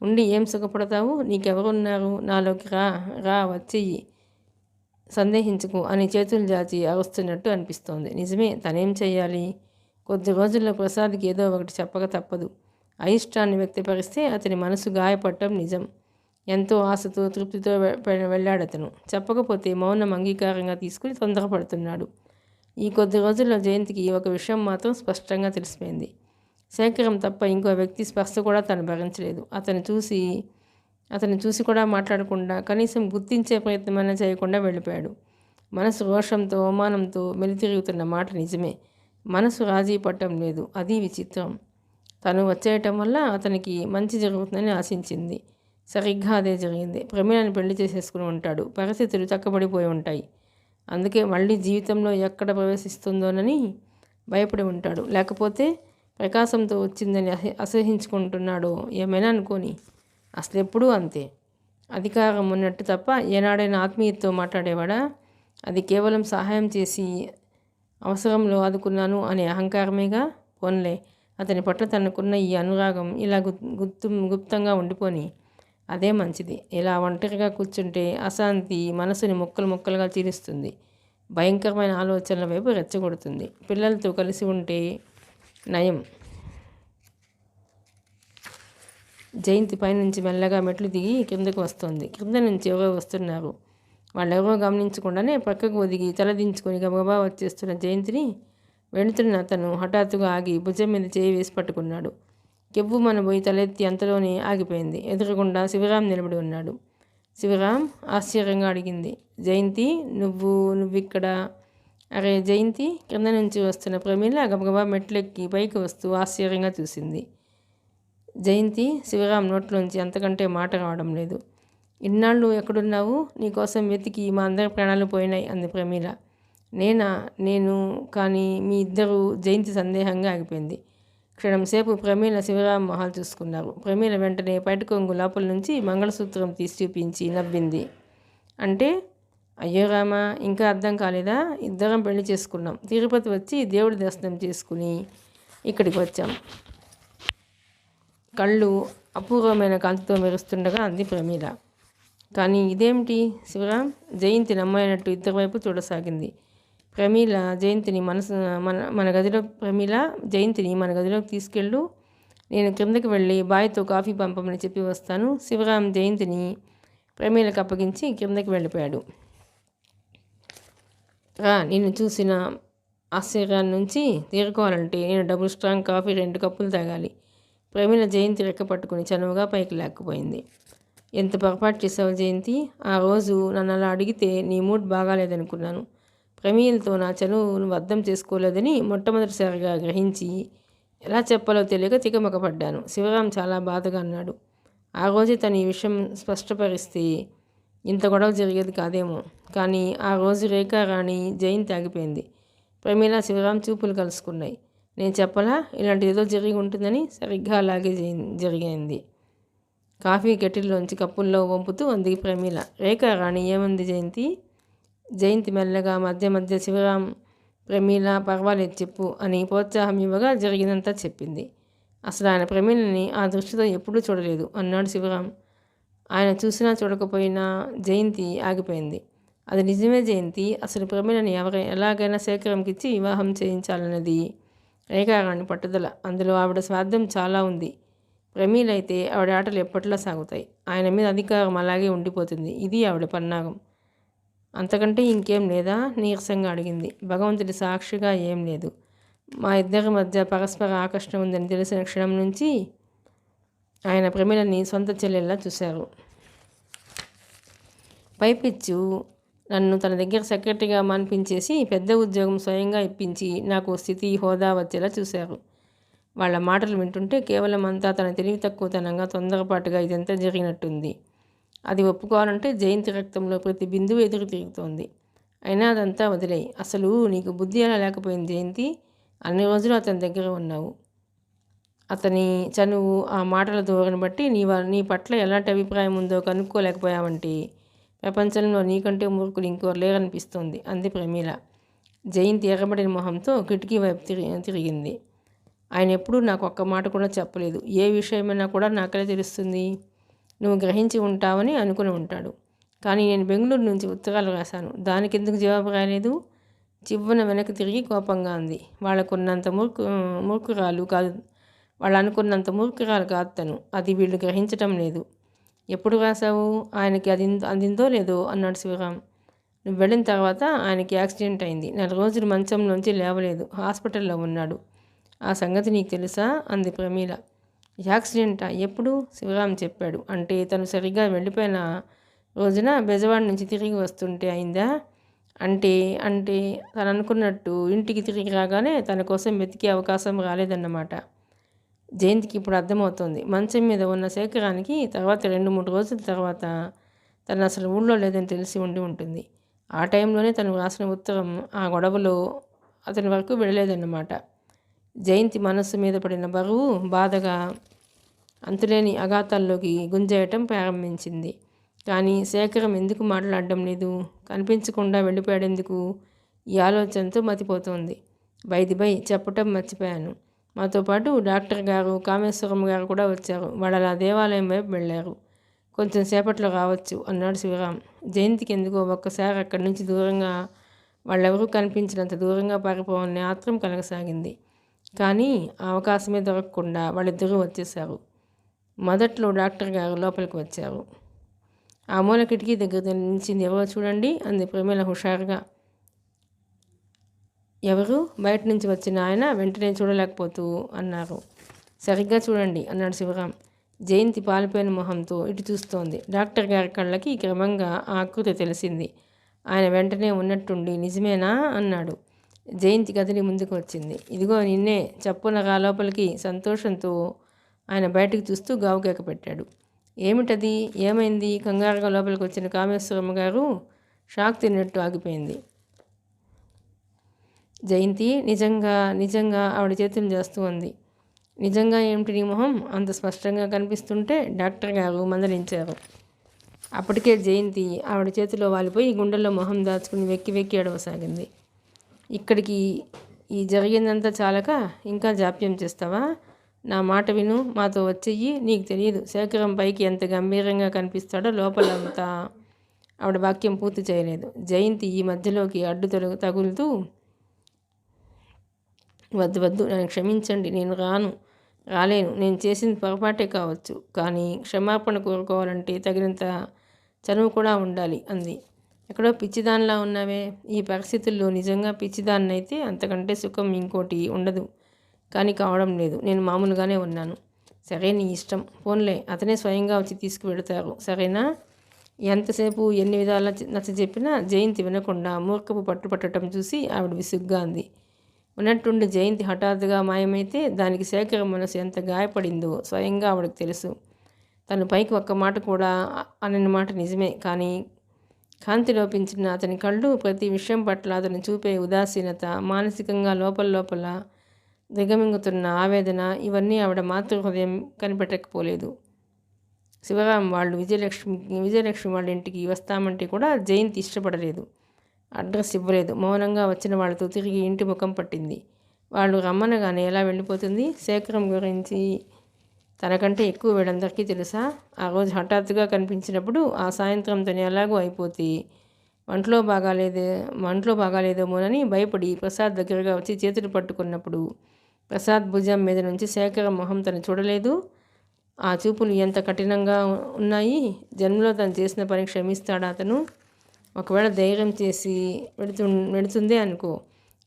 ఉండి ఏం సుఖపడతావు, నీకెవరున్నారు, నాలోకి రా వచ్చేయి, సందేహించుకు అని చేతులు జాచి అరుస్తున్నట్టు అనిపిస్తోంది. నిజమే, తనేం చెయ్యాలి? కొద్ది రోజుల్లో ప్రసాద్కి ఏదో ఒకటి చెప్పక తప్పదు. అయిష్టాన్ని వ్యక్తపరిస్తే అతని మనసు గాయపడటం నిజం. ఎంతో ఆశతో తృప్తితో వెళ్ళాడతను. చెప్పకపోతే మౌనం అంగీకారంగా తీసుకుని తొందరపడుతున్నాడు. ఈ కొద్ది రోజుల్లో జయంతికి ఒక విషయం మాత్రం స్పష్టంగా తెలిసిపోయింది. శేఖరం తప్ప ఇంకో వ్యక్తి స్పర్శ కూడా తను భరించలేదు. అతను చూసి కూడా మాట్లాడకుండా, కనీసం గుర్తించే ప్రయత్నమైనా చేయకుండా వెళ్ళిపోయాడు. మనసు రోషంతో అవమానంతో మెలితిరుగుతున్న మాట నిజమే. మనసు రాజీ పట్టడం లేదు. అది విచిత్రం. తను వచ్చేయటం వల్ల అతనికి మంచి జరుగుతుందని ఆశించింది. సరిగ్గా అదే జరిగింది. ప్రమీలని పెళ్లి చేసేసుకుని ఉంటాడు. పరిస్థితులు చక్కబడిపోయి ఉంటాయి. అందుకే మళ్ళీ జీవితంలో ఎక్కడ ప్రవేశిస్తుందోనని భయపడి ఉంటాడు. లేకపోతే ప్రకాశంతో వచ్చిందని అసహించుకుంటున్నాడో ఏమైనా అనుకోని. అసలు ఎప్పుడూ అంతే. అధికారం ఉన్నట్టు తప్ప ఏనాడైనా ఆత్మీయతతో మాట్లాడేవాడా? అది కేవలం సహాయం చేసి అవసరంలో ఆదుకున్నాను అనే అహంకారమేగా. పోన్లే, అతని పట్ల తనకున్న ఈ అనురాగం ఇలా గుప్తంగా ఉండిపోని. అదే మంచిది. ఇలా ఒంటరిగా కూర్చుంటే అశాంతి మనసుని ముక్కలు ముక్కలుగా చీలుస్తుంది. భయంకరమైన ఆలోచనల వైపు రెచ్చగొడుతుంది. పిల్లలతో కలిసి ఉంటే నయం. జయంతి పైనుంచి మెల్లగా మెట్లు దిగి కిందకు వస్తోంది. కింద నుంచి ఎవరో వస్తున్నారు. వాళ్ళెవరో గమనించకుండానే పక్కకు ఒదిగి తలదించుకొని గబగబా వచ్చేస్తున్న జయంతిని వెళుతున్న అతను హఠాత్తుగా ఆగి భుజం మీద చేయి వేసి పట్టుకున్నాడు. కెవ్వుమనబోయి తలెత్తి అంతలోనే ఆగిపోయింది. ఎదురుగుండా శివరాం నిలబడి ఉన్నాడు. శివరాం ఆశ్చర్యంగా అడిగింది. జయంతి, నువ్విక్కడ? అరే జయంతి! కింద నుంచి వస్తున్న ప్రమీల గబగబా మెట్లెక్కి పైకి వస్తూ ఆశ్చర్యంగా చూసింది. జయంతి, శివరాం నోట్లోంచి అంతకంటే మాట రావడం లేదు. ఇన్నాళ్ళు ఎక్కడున్నావు? నీకోసం వెతికి మా అందరి ప్రాణాలు పోయినాయి అంది ప్రమీల. నేను కానీ మీ ఇద్దరు? జయంతి సందేహంగా ఆగిపోయింది. క్షణంసేపు ప్రమీల శివరాం మొహాలు చూసుకున్నారు. ప్రమీల వెంటనే పైట కొంగు లోపల నుంచి మంగళసూత్రం తీసి చూపించి నవ్వింది. అంటే? అయ్యో రామా, ఇంకా అర్థం కాలేదా? ఇద్దరం పెళ్లి చేసుకున్నాం. తిరుపతి వచ్చి దేవుడి దర్శనం చేసుకుని ఇక్కడికి వచ్చాం. కళ్ళు అపూర్వమైన కాంతితో మెరుస్తుండగా అంది ప్రమీల. కానీ ఇదేమిటి? శివరాం జయంతి నమ్మలేనట్టు ఇద్దరి వైపు చూడసాగింది. ప్రమీల జయంతిని మన గదిలోకి తీసుకెళ్ళు. నేను క్రిందకి వెళ్ళి బాయ్తో కాఫీ పంపమని చెప్పి వస్తాను. శివరాం జయంతిని ప్రమీలకు అప్పగించి క్రిందకి వెళ్ళిపోయాడు. నిన్ను చూసిన ఆశ్చర్యాన్ని నుంచి తీరుకోవాలంటే నేను డబుల్ స్ట్రాంగ్ కాఫీ 2 కప్పులు తాగాలి. ప్రమీల జయంతి రెక్క పట్టుకుని చనువుగా పైకి లేకపోయింది. ఎంత పొరపాటు చేసావు జయంతి? ఆ రోజు నన్ను అలా అడిగితే నీ మూడ్ బాగాలేదనుకున్నాను. ప్రమీలతో నా చనువును అర్థం చేసుకోలేదని మొట్టమొదటిసారిగా గ్రహించి ఎలా చెప్పాలో తెలియక తికమకపడ్డాను. శివరాం చాలా బాధగా అన్నాడు. ఆ రోజే తను ఈ విషయం స్పష్టపరిస్తే ఇంత గొడవ జరిగేది కాదేమో. కానీ ఆ రోజు రేఖారాణి జయంతి ఆగిపోయింది. ప్రమీల శివరాం చూపులు కలుసుకున్నాయి. నేను చెప్పలా ఇలాంటిది ఏదో జరిగి ఉంటుందని? సరిగ్గా అలాగే జరిగింది. కాఫీ కెటిల్లోంచి కప్పుల్లో వంపుతూ అంది ప్రమీల. రేఖారాణి ఏమంది జయంతి? జయంతి మెల్లగా మధ్య మధ్య శివరాం, ప్రమీల పర్వాలేదు చెప్పు అని ప్రోత్సాహం ఇవ్వగా జరిగినంతా చెప్పింది. అసలు ఆయన ప్రమీలని ఆ దృష్టితో ఎప్పుడూ చూడలేదు అన్నాడు శివరాం. ఆయన చూసినా చూడకపోయినా జయంతి ఆగిపోయింది. అది నిజమే జయంతి. అసలు ప్రమీలని ఎలాగైనా శేఖరంకిచ్చి వివాహం చేయించాలన్నది రేఖారాణి పట్టుదల. అందులో ఆవిడ స్వార్థం చాలా ఉంది. ప్రమీల అయితే ఆవిడ ఆటలు ఎప్పట్లో సాగుతాయి. ఆయన మీద అధికారం అలాగే ఉండిపోతుంది. ఇది ఆవిడ పన్నాగం. అంతకంటే ఇంకేం లేదా? నీరసంగా అడిగింది. భగవంతుడి సాక్షిగా ఏం లేదు. మా ఇద్దరి మధ్య పరస్పర ఆకర్షణ ఉందని తెలిసిన క్షణం నుంచి ఆయన ప్రమీలని సొంత చెల్లెల్లా చూశారు. పైపిచ్చు నన్ను తన దగ్గర సెక్రటరీగా మాన్పించేసి పెద్ద ఉద్యోగం స్వయంగా ఇప్పించి నాకు స్థితి హోదా వచ్చేలా చూశారు. వాళ్ళ మాటలు వింటుంటే కేవలం అంతా తన తెలివి తక్కువతనంగా తొందరపాటుగా ఇదంతా జరిగినట్టుంది. అది ఒప్పుకోవాలంటే జయంతి రక్తంలో ప్రతి బిందువు ఎదురు తిరుగుతోంది. అయినా అదంతా వదిలేయి. అసలు నీకు బుద్ధి ఎలా లేకపోయింది జయంతి? అన్ని రోజులు అతని దగ్గర ఉన్నావు. అతని చనువు, ఆ మాటల ధోరణి బట్టి నీ పట్ల ఎలాంటి అభిప్రాయం ఉందో కనుక్కోలేకపోయావంటే ప్రపంచంలో నీకంటే మూర్ఖులు ఇంకోరు లేరనిపిస్తోంది అంది ప్రమీల. జయంతి ఎర్రబడిన మొహంతో కిటికీ వైపు తిరిగింది. ఆయన ఎప్పుడూ నాకు ఒక్క మాట కూడా చెప్పలేదు. ఏ విషయమైనా కూడా నాకెలా తెలుస్తుంది? నువ్వు గ్రహించి ఉంటావని అనుకుని ఉంటాడు. కానీ నేను బెంగళూరు నుంచి ఉత్తరాలు రాశాను. దానికి ఎందుకు జవాబు రాలేదు? చివ్వన వెనక్కి తిరిగి కోపంగా అంది. వాళ్ళు అనుకున్నంత మూర్ఖురాలు కాదు తను. అది వీళ్ళు గ్రహించటం లేదు. ఎప్పుడు రాశావు? ఆయనకి అది అందిందో లేదో అన్నాడు శివరాం. నువ్వు వెళ్ళిన తర్వాత ఆయనకి యాక్సిడెంట్ అయింది. 4 రోజులు మంచంలోంచి లేవలేదు. హాస్పిటల్లో ఉన్నాడు. ఆ సంగతి నీకు తెలుసా? అంది ప్రమీల. యాక్సిడెంటా? ఎప్పుడు? శివరాం చెప్పాడు. అంటే తను సరిగ్గా వెళ్ళిపోయిన రోజున బెజవాడ నుంచి తిరిగి వస్తుంటే అయిందా? అంటే తను అనుకున్నట్టు ఇంటికి తిరిగి రాగానే తన కోసం వెతికే అవకాశం రాలేదన్నమాట. జయంతికి ఇప్పుడు అర్థమవుతోంది. మంచం మీద ఉన్న శేఖరానికి తర్వాత 2-3 రోజుల తర్వాత తను అసలు ఊళ్ళో లేదని తెలిసి ఉంటుంది. ఆ టైంలోనే తను రాసిన ఉత్తరం ఆ గొడవలో అతని వరకు వెళ్ళలేదన్నమాట. జయంతి మనస్సు మీద పడిన బరువు బాధగా అంతులేని అఘాతాల్లోకి గుంజేయటం ప్రారంభించింది. కానీ శేఖరం ఎందుకు మాట్లాడడం లేదు? కనిపించకుండా వెళ్ళిపోయాడెందుకు? ఈ ఆలోచనతో మతిపోతోంది. బై చెప్పటం మర్చిపోయాను. మాతో పాటు డాక్టర్ గారు, కామేశ్వరం గారు కూడా వచ్చారు. వాళ్ళు అలా దేవాలయం వైపు వెళ్ళారు. కొంచెం సేపట్లో రావచ్చు అన్నాడు శివరాం. జయంతికి ఎందుకో ఒక్కసారి అక్కడి నుంచి దూరంగా, వాళ్ళెవరూ కనిపించినంత దూరంగా పారిపోవాలని ఆత్రం కలగసాగింది. కానీ ఆ అవకాశమే దొరకకుండా వాళ్ళిద్దరూ వచ్చేశారు. మొదట్లో డాక్టర్ గారు లోపలికి వచ్చారు. ఆ మూల కిటికీ దగ్గర నిలిచింది ఎవరో చూడండి అంది ప్రమీల హుషారుగా. ఎవరు? బయట నుంచి వచ్చిన ఆయన వెంటనే చూడలేకపోతూ అన్నారు. సరిగ్గా చూడండి అన్నాడు శివరాం. జయంతి పాలిపోయిన మొహంతో ఇటు చూస్తోంది. డాక్టర్ గారి కళ్ళకి క్రమంగా ఆ ఆకృతి తెలిసింది. ఆయన వెంటనే ఉన్నట్టుండి నిజమేనా అన్నాడు. జయంతి కదిలి ముందుకు వచ్చింది. ఇదిగో నిన్నే చప్పున రా లోపలికి సంతోషంతో ఆయన బయటకు చూస్తూ గావుకేక పెట్టాడు. ఏమిటది, ఏమైంది కంగారుగా లోపలికి వచ్చిన కామేశ్వరమ్మ గారు షాక్ తిన్నట్టు ఆగిపోయింది. జయంతి నిజంగా నిజంగా ఆవిడ చేతులు చేస్తూ ఉంది. నిజంగా ఏమిటి నీ మొహం అంత స్పష్టంగా కనిపిస్తుంటే డాక్టర్ గారు మందలించారు. అప్పటికే జయంతి ఆవిడ చేతిలో వాలిపోయి గుండెల్లో మొహం దాచుకుని వెక్కి వెక్కి ఏడవసాగింది. ఇక్కడికి ఈ జరిగిందంతా చాలక ఇంకా జాప్యం చేస్తావా? నా మాట విను, మాతో వచ్చేయి. నీకు తెలియదు శేఖరం పైకి ఎంత గంభీరంగా కనిపిస్తాడో లోపలంతా. ఆవిడ వాక్యం పూర్తి చేయలేదు. జయంతి ఈ మధ్యలోకి అడ్డు తగులుతూ, వద్దు వద్దు, నన్ను క్షమించండి, నేను రాలేను. నేను చేసింది పొరపాటే కావచ్చు, కానీ క్షమాపణ కోరుకోవాలంటే తగినంత చనువు కూడా ఉండాలి అంది. ఎక్కడో పిచ్చిదానిలా ఉన్నావే. ఈ పరిస్థితుల్లో నిజంగా పిచ్చిదాన్నైతే అంతకంటే సుఖం ఇంకోటి ఉండదు, కానీ కావడం లేదు. నేను మామూలుగానే ఉన్నాను. సరే, నీ ఇష్టం. ఫోన్లే, అతనే స్వయంగా వచ్చి తీసుకువెడతారు, సరేనా? ఎంతసేపు ఎన్ని విధాలా నచ్చ చెప్పినా జయంతి వినకుండా మూర్ఖపు పట్టుపట్టడం చూసి ఆవిడ విసుగ్గా అంది. ఉన్నట్టుండి జయంతి హఠాత్తుగా మాయమైతే దానికి శేఖర్ మనసు ఎంత గాయపడిందో స్వయంగా ఆవిడకు తెలుసు. తను పైకి ఒక్క మాట కూడా అనని మాట నిజమే, కానీ కాంతి లోపించిన అతని కళ్ళు, ప్రతి విషయం పట్ల అతను చూపే ఉదాసీనత, మానసికంగా లోపల దిగమింగుతున్న ఆవేదన, ఇవన్నీ ఆవిడ మాతృహృదయం కనిపెట్టకపోలేదు. శివరాం వాళ్ళు విజయలక్ష్మి వాళ్ళ ఇంటికి వస్తామంటే కూడా జయంతి ఇష్టపడలేదు. అడ్రస్ ఇవ్వలేదు. మౌనంగా వచ్చిన వాళ్ళతో తిరిగి ఇంటి ముఖం పట్టింది. వాళ్ళు రమ్మనగానే ఎలా వెళ్ళిపోతుంది? శేఖరం గురించి తనకంటే ఎక్కువ వీళ్ళందరికీ తెలుసా? ఆ రోజు హఠాత్తుగా కనిపించినప్పుడు ఆ సాయంత్రం తను ఎలాగో అయిపోతే వంటలో బాగాలేదేమోనని భయపడి ప్రసాద్ దగ్గరగా వచ్చి చేతులు పట్టుకున్నప్పుడు ప్రసాద్ భుజం మీద నుంచి శేఖరం మొహం తను చూడలేదు. ఆ చూపులు ఎంత కఠినంగా ఉన్నాయి. జన్మలో తను చేసిన పని క్షమిస్తాడా అతను? ఒకవేళ ధైర్యం చేసి వెడుతుందే అనుకో,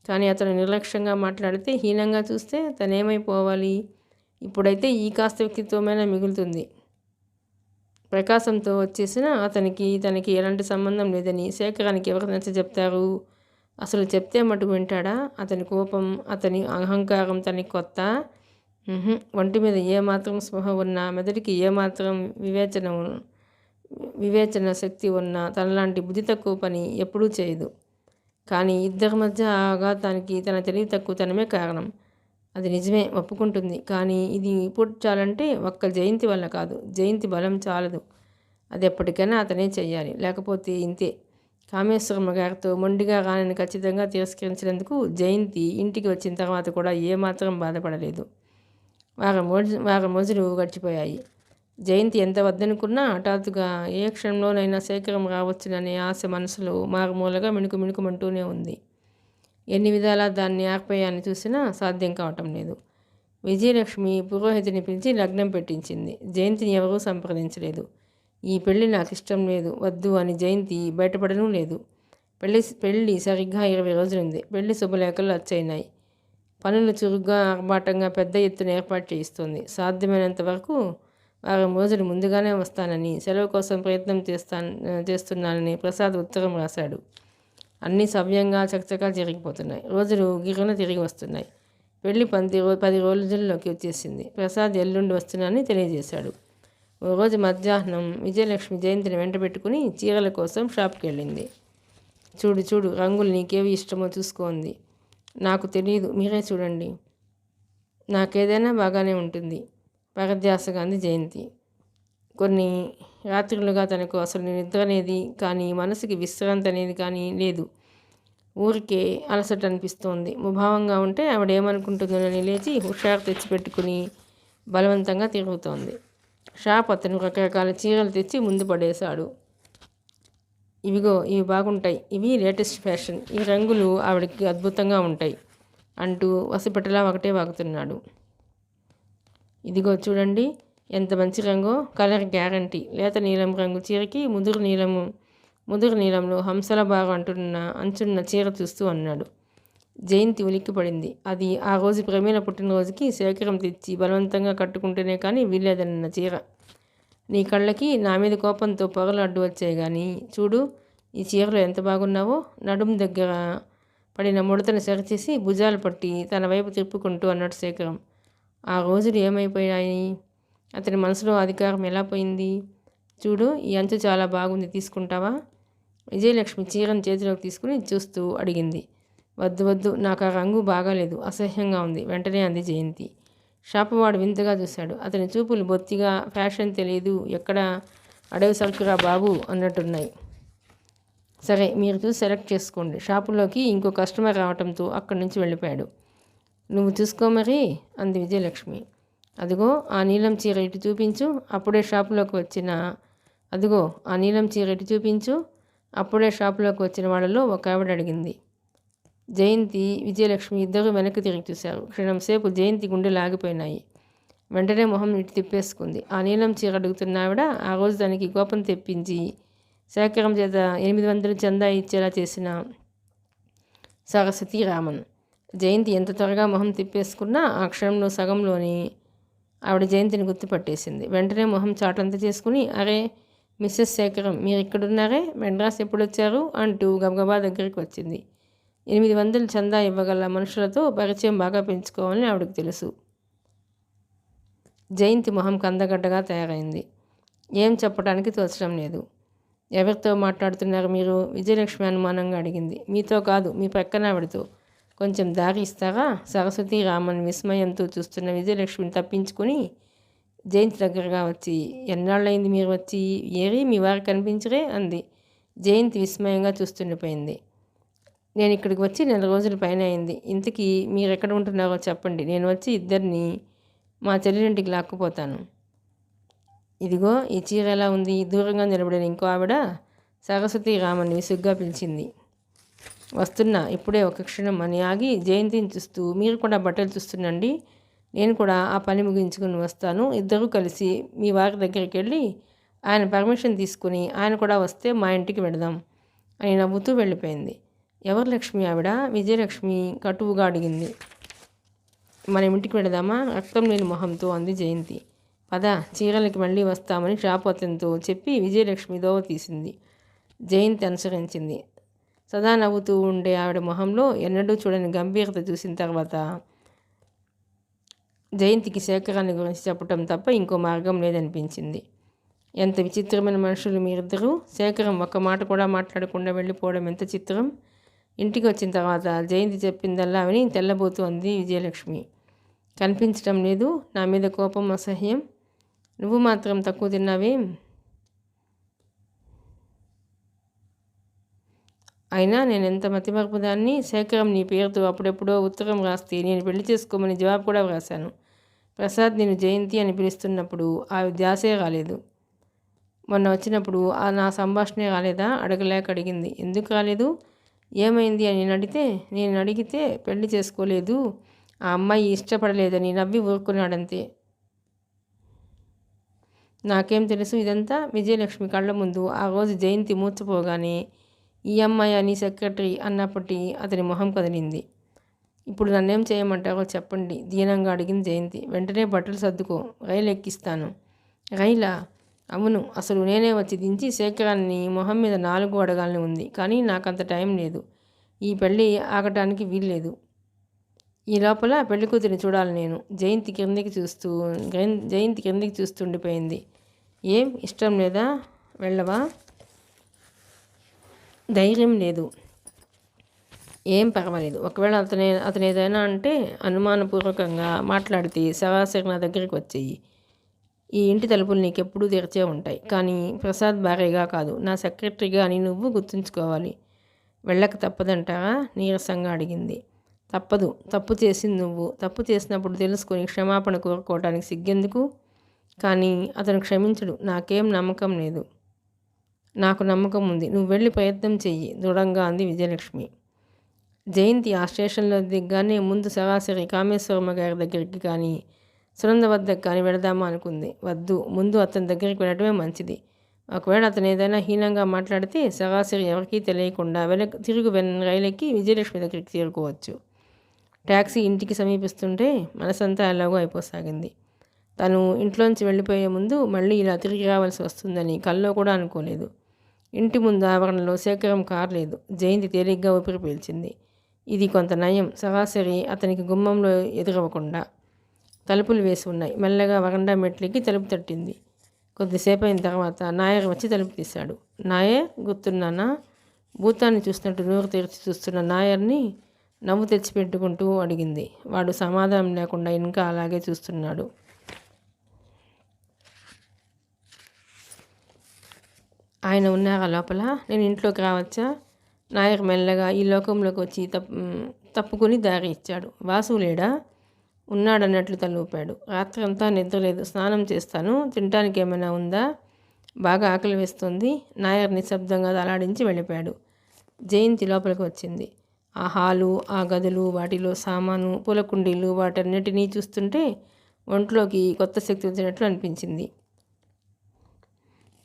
కానీ అతను నిర్లక్ష్యంగా మాట్లాడితే, హీనంగా చూస్తే తనేమైపోవాలి? ఇప్పుడైతే ఈ కాస్త వ్యక్తిత్వమైనా మిగులుతుంది. ప్రకాశంతో వచ్చేసిన తనకి ఎలాంటి సంబంధం లేదని శేఖరానికి ఎవరు నచ్చజెప్తారు? అసలు చెప్తే మటుకు వింటాడా? అతని కోపం, అతని అహంకారం తనకి కొత్త? ఒంటి మీద ఏమాత్రం స్పృహ ఉన్నా, మెదడికి ఏమాత్రం వివేచన శక్తి ఉన్నా తనలాంటి బుద్ధి తక్కువ పని ఎప్పుడూ చేయదు. కానీ ఇద్దరి మధ్య ఆఘాతానికి తన తెలివి తక్కువతనమే కారణం. అది నిజమే, ఒప్పుకుంటుంది. కానీ ఇది పూడ్చాలంటే ఒక్క జయంతి వల్ల కాదు. జయంతి బలం చాలదు. అది ఎప్పటికైనా అతనే చెయ్యాలి, లేకపోతే ఇంతే. కామేశ్వరమ్మ గారితో మొండిగా రానని ఖచ్చితంగా తిరస్కరించినందుకు జయంతి ఇంటికి వచ్చిన తర్వాత కూడా ఏమాత్రం బాధపడలేదు. వారం రోజులు గడిచిపోయాయి. జయంతి ఎంత వద్దనుకున్నా హఠాత్తుగా ఏ క్షణంలోనైనా శేఖరం రావచ్చుననే ఆశ మనసులో మారుమూలగా మిణుకుమంటూనే ఉంది. ఎన్ని విధాలా దాన్ని ఆర్పేయాలని చూసినా సాధ్యం కావటం లేదు. విజయలక్ష్మి పురోహితుని పిలిచి లగ్నం పెట్టించింది. జయంతిని ఎవరూ సంప్రదించలేదు. ఈ పెళ్లి నాకు ఇష్టం లేదు, వద్దు అని జయంతి బయటపడనూ లేదు. పెళ్లి సరిగ్గా 20 రోజులుంది. పెళ్లి శుభలేఖలు అచ్చయినాయి. పనులు చురుగ్గా ఆర్భాటంగా పెద్ద ఎత్తున ఏర్పాటు చేయిస్తోంది. సాధ్యమైనంత వరకు వారం రోజులు ముందుగానే వస్తానని, సెలవు కోసం ప్రయత్నం చేస్తున్నానని ప్రసాద్ ఉత్తరం రాశాడు. అన్నీ సవ్యంగా చకచకా జరిగిపోతున్నాయి. రోజులు గిర్రున తిరిగి వస్తున్నాయి. పెళ్లి 10 రోజుల్లోకి వచ్చేసింది. ప్రసాద్ ఎల్లుండి వస్తున్నానని తెలియజేశాడు. ఓ రోజు మధ్యాహ్నం విజయలక్ష్మి జయంతిని వెంట పెట్టుకుని చీరల కోసం షాప్కి వెళ్ళింది. చూడు రంగులు నీకేవి ఇష్టమో చూసుకోండి. నాకు తెలియదు, మీరే చూడండి. నాకేదైనా బాగానే ఉంటుంది, పరధ్యాసగా అంది జయంతి. కొన్ని రాత్రులుగా తనకు అసలు నిద్ర అనేది కానీ, మనసుకి విశ్రాంతి అనేది కానీ లేదు. ఊరికే అలసట అనిపిస్తోంది. ముభావంగా ఉంటే ఆవిడ ఏమనుకుంటుందోనని లేచి హుషారు తెచ్చిపెట్టుకుని బలవంతంగా తిరుగుతోంది. షాప్ అతను రకరకాల చీరలు తెచ్చి ముందు పడేశాడు. ఇవిగో, ఇవి బాగుంటాయి, ఇవి లేటెస్ట్ ఫ్యాషన్, ఈ రంగులు ఆవిడకి అద్భుతంగా ఉంటాయి అంటూ వసిపెట్టలా ఒకటే వాగుతున్నాడు. ఇదిగో చూడండి, ఎంత మంచి రంగో, కలర్ గ్యారంటీ. లేత నీలం రంగు చీరకి ముదురు నీలంలో హంసల బాగా అంచున్న చీర చూస్తూ అన్నాడు. జయంతి ఉలిక్కిపడింది. అది ఆ రోజు ప్రమీల పుట్టినరోజుకి శేఖరం తెచ్చి బలవంతంగా కట్టుకుంటేనే కానీ వీల్లేదన్న చీర. నీ కళ్ళకి నా మీద కోపంతో పొగలు అడ్డు వచ్చాయి కానీ చూడు ఈ చీరలో ఎంత బాగున్నావో. నడుం దగ్గర పడిన ముడతను సరిచేసి భుజాలు పట్టి తన వైపు తిప్పుకుంటూ అన్నాడు శేఖరం. ఆ రోజులు ఏమైపోయాయి? అతని మనసులో అధికారం ఎలా పోయింది? చూడు ఈ అంచు చాలా బాగుంది, తీసుకుంటావా? విజయలక్ష్మి చీరను చేతిలోకి తీసుకుని చూస్తూ అడిగింది. వద్దు వద్దు, నాకు ఆ రంగు బాగాలేదు, అసహ్యంగా ఉంది వెంటనే అంది జయంతి. షాపువాడు వింతగా చూశాడు. అతని చూపులు బొత్తిగా ఫ్యాషన్ తెలియదు, ఎక్కడ అడవి సరుకురా బాబు అన్నట్టున్నాయి. సరే మీరు చూసి సెలెక్ట్ చేసుకోండి. షాపులోకి ఇంకో కస్టమర్ రావడంతో అక్కడి నుంచి వెళ్ళిపోయాడు. నువ్వు చూసుకో మరి అంది విజయలక్ష్మి. అదిగో ఆ నీలం చీర ఇటు చూపించు. అప్పుడే షాపులోకి వచ్చిన వాళ్ళలో ఒక ఆవిడ అడిగింది. జయంతి విజయలక్ష్మి ఇద్దరు వెనక్కి తిరిగి చూశారు. క్షణంసేపు జయంతి గుండెలు ఆగిపోయినాయి. వెంటనే మొహం ఇటు తిప్పేసుకుంది. ఆ నీలం చీర అడుగుతున్న ఆవిడ ఆ రోజు దానికి కోపం తెప్పించి శేఖరం చేత 800 చందా ఇచ్చేలా చేసిన సరస్వతి రామన్. జయంతి ఎంత త్వరగా మొహం తిప్పేసుకున్నా ఆ క్షణంలో సగంలోని ఆవిడ జయంతిని గుర్తుపట్టేసింది. వెంటనే మొహం చాటంతా చేసుకుని, అరే మిస్సెస్ శేఖరం, మీరు ఇక్కడున్నారే, మెడ్రాస్ ఎప్పుడొచ్చారు అంటూ గబగబా దగ్గరికి వచ్చింది. 800 చందా ఇవ్వగల మనుషులతో పరిచయం బాగా పెంచుకోవాలని ఆవిడకు తెలుసు. జయంతి మొహం కందగడ్డగా తయారైంది. ఏం చెప్పడానికి తోచడం లేదు. ఎవరితో మాట్లాడుతున్నారు మీరు? విజయలక్ష్మి అనుమానంగా అడిగింది. మీతో కాదు, మీ పక్కన ఆవిడతో. కొంచెం దారి ఇస్తారా? సరస్వతి రామన్ విస్మయంతో చూస్తున్న విజయలక్ష్మిని తప్పించుకొని జయంతి దగ్గరగా వచ్చి, ఎన్నాళ్ళైంది మీరు వచ్చి, ఏరి మీ వారు కనిపించరే అంది. జయంతి విస్మయంగా చూస్తుండిపోయింది. నేను ఇక్కడికి వచ్చి 4 రోజుల పైన అయింది. ఇంతకీ మీరు ఎక్కడ ఉంటున్నారో చెప్పండి, నేను వచ్చి ఇద్దరిని మా చెల్లెలింటికి లాక్కుపోతాను. ఇదిగో ఈ చీర ఎలా ఉంది? దూరంగా నిలబడిన ఇంకో ఆవిడ సరస్వతి రామన్ విసుగ్గా పిలిచింది. వస్తున్నా, ఇప్పుడే ఒక క్షణం అని ఆగి జయంతిని చూస్తూ, మీరు కూడా బట్టలు చూస్తుండండి, నేను కూడా ఆ పని ముగించుకుని వస్తాను. ఇద్దరూ కలిసి మీ వారి దగ్గరికి వెళ్ళి ఆయన పర్మిషన్ తీసుకుని ఆయన కూడా వస్తే మా ఇంటికి వెళదాం అని నవ్వుతూ వెళ్ళిపోయింది. ఎవరు లక్ష్మి ఆవిడ? విజయలక్ష్మి కటువుగా అడిగింది. మనం ఇంటికి వెళదామా? రక్తం లేని మొహంతో అంది జయంతి. పద, చీరలకి మళ్ళీ వస్తామని షాపు అతనితో చెప్పి విజయలక్ష్మి దోవ తీసింది. జయంతి అనుసరించింది. సదా నవ్వుతూ ఉండే ఆవిడ మొహంలో ఎన్నడూ చూడని గంభీరత చూసిన తర్వాత జయంతికి శేఖరాన్ని గురించి చెప్పటం తప్ప ఇంకో మార్గం లేదనిపించింది. ఎంత విచిత్రమైన మనుషులు మీరిద్దరూ. శేఖరం ఒక్క మాట కూడా మాట్లాడకుండా వెళ్ళిపోవడం ఎంత చిత్రం. ఇంటికి వచ్చిన తర్వాత జయంతి చెప్పిందల్లా విని తెల్లబోతూ అంది విజయలక్ష్మి. కనిపించడం లేదు, నా మీద కోపం, అసహ్యం. నువ్వు మాత్రం తక్కువ తిన్నావేం? అయినా నేను ఎంత మతిమరుపుదాన్ని. శేఖరం నీ పేరుతో అప్పుడెప్పుడో ఉత్తరం రాస్తే నేను పెళ్లి చేసుకోమని జవాబు కూడా వ్రాశాను. ప్రసాద్ నేను జయంతి అని పిలుస్తున్నప్పుడు ఆ ధ్యాసే రాలేదు. మొన్న వచ్చినప్పుడు నా సంభాషణే రాలేదా? అడగలేక అడిగింది. ఎందుకు రాలేదు? ఏమైంది అని నేను అడిగితే పెళ్లి చేసుకోలేదు, ఆ అమ్మాయి ఇష్టపడలేదని నవ్వి ఊరుకున్నాడంతే. నాకేం తెలుసు ఇదంతా? విజయలక్ష్మి కళ్ళ ముందు ఆ రోజు జయంతి మూర్చపోగానే ఈ అమ్మాయి అని సెక్రటరీ అన్నప్పటి అతని మొహం కదిలింది. ఇప్పుడు నన్నేం చేయమంటారో చెప్పండి దీనంగా అడిగింది జయంతి. వెంటనే బట్టలు సర్దుకో, రైలు ఎక్కిస్తాను. రైలా? అవును, అసలు నేనే వచ్చి దించి శేఖరాన్ని మొహం మీద 4 అడగాలని ఉంది, కానీ నాకంత టైం లేదు. ఈ పెళ్ళి ఆగటానికి వీల్లేదు. ఈ లోపల పెళ్లికూతురిని చూడాలి నేను. జయంతి కిందికి చూస్తుండిపోయింది. ఏం ఇష్టం లేదా? వెళ్ళవా? ధైర్యం లేదు. ఏం పర్వాలేదు. ఒకవేళ అతను ఏదైనా అంటే అనుమానపూర్వకంగా మాట్లాడితే సరాసరి నా దగ్గరికి వచ్చేయి. ఈ ఇంటి తలుపులు నీకెప్పుడూ తెరిచే ఉంటాయి. కానీ ప్రసాద్ భార్యగా కాదు, నా సెక్రటరీగా అని నువ్వు గుర్తుంచుకోవాలి. వెళ్ళక తప్పదంటారా? నీరసంగా అడిగింది. తప్పదు. తప్పు చేసింది నువ్వు. తప్పు చేసినప్పుడు తెలుసుకొని క్షమాపణ కోరుకోవడానికి సిగ్గెందుకు? కానీ అతను క్షమించడు. నాకేం నమ్మకం లేదు. నాకు నమ్మకం ఉంది. నువ్వు వెళ్ళి ప్రయత్నం చెయ్యి దృఢంగా అంది విజయలక్ష్మి. జయంతి ఆ స్టేషన్లో దిగ్గానే ముందు సరాసరి కామేశ్వరమ్మ గారి దగ్గరికి కానీ సునంద వద్దకు కానీ వెళదామా అనుకుంది. వద్దు, ముందు అతని దగ్గరికి వెళ్ళడమే మంచిది. ఒకవేళ అతను ఏదైనా హీనంగా మాట్లాడితే సరాసరి ఎవరికీ తెలియకుండా తిరుగు రైలెక్కి విజయలక్ష్మి దగ్గరికి చేరుకోవచ్చు. ట్యాక్సీ ఇంటికి సమీపిస్తుంటే మనసంతా ఎలాగో అయిపోసాగింది. తను ఇంట్లోంచి వెళ్ళిపోయే ముందు మళ్ళీ ఇలా తిరిగి రావాల్సి వస్తుందని కల్లో కూడా అనుకోలేదు. ఇంటి ముందు ఆవరణలో శేఖరం కారు లేదు. జయంతి తేలిగ్గా ఊపిరి పీల్చింది. ఇది కొంత నయం. సరాసరి అతనికి గుమ్మంలో ఎదురవ్వకుండా. తలుపులు వేసి ఉన్నాయి. మెల్లగా వరండా మెట్లకి తలుపు తట్టింది. కొద్దిసేపు అయిన తర్వాత నాయర్ వచ్చి తలుపు తీశాడు. నాయర్, గుర్తున్నానా? భూతాన్ని చూసినట్టు నోరు తెరిచి చూస్తున్న నాయర్ని నవ్వు తెచ్చిపెట్టుకుంటూ అడిగింది. వాడు సమాధానం లేకుండా ఇంకా అలాగే చూస్తున్నాడు. ఆయన ఉన్నారా లోపల? నేను ఇంట్లోకి రావచ్చా? నాయర్ మెల్లగా ఈ లోకంలోకి వచ్చి తప్పుకుని దారి ఇచ్చాడు. వాసు లేడా? ఉన్నాడన్నట్లు తలూపాడు. రాత్రంతా నిద్రలేదు. స్నానం చేస్తాను. తినటానికి ఏమైనా ఉందా? బాగా ఆకలి వేస్తుంది. నాయర్ నిశ్శబ్దంగా తలాడించి వెళ్ళిపోయాడు. జయంతి లోపలికి వచ్చింది. ఆ హాలు, ఆ గదులు, వాటిలో సామాను, పూల కుండీలు, వాటన్నిటినీ చూస్తుంటే ఒంట్లోకి కొత్త శక్తి వచ్చినట్లు అనిపించింది.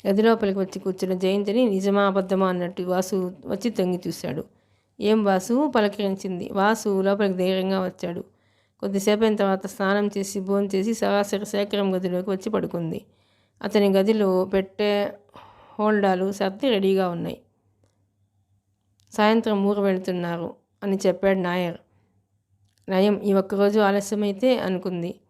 గది లోపలికి వచ్చి కూర్చున్న జయంతిని నిజమా అబద్ధమా అన్నట్టు వాసు వచ్చి తొంగి చూశాడు. ఏం వాసు? పలకరించింది. వాసు లోపలికి ధైర్యంగా వచ్చాడు. కొద్దిసేపు అయిన తర్వాత స్నానం చేసి భోంచేసి సరాసరి శేఖరం గదిలోకి వచ్చి పడుకుంది. అతని గదిలో పెట్టే హోల్డాలు సర్ది రెడీగా ఉన్నాయి. సాయంత్రం ఊరు వెళ్తున్నారు అని చెప్పాడు నాయర్. నయం, ఈ ఒక్కరోజు ఆలస్యమైతే అనుకుంది.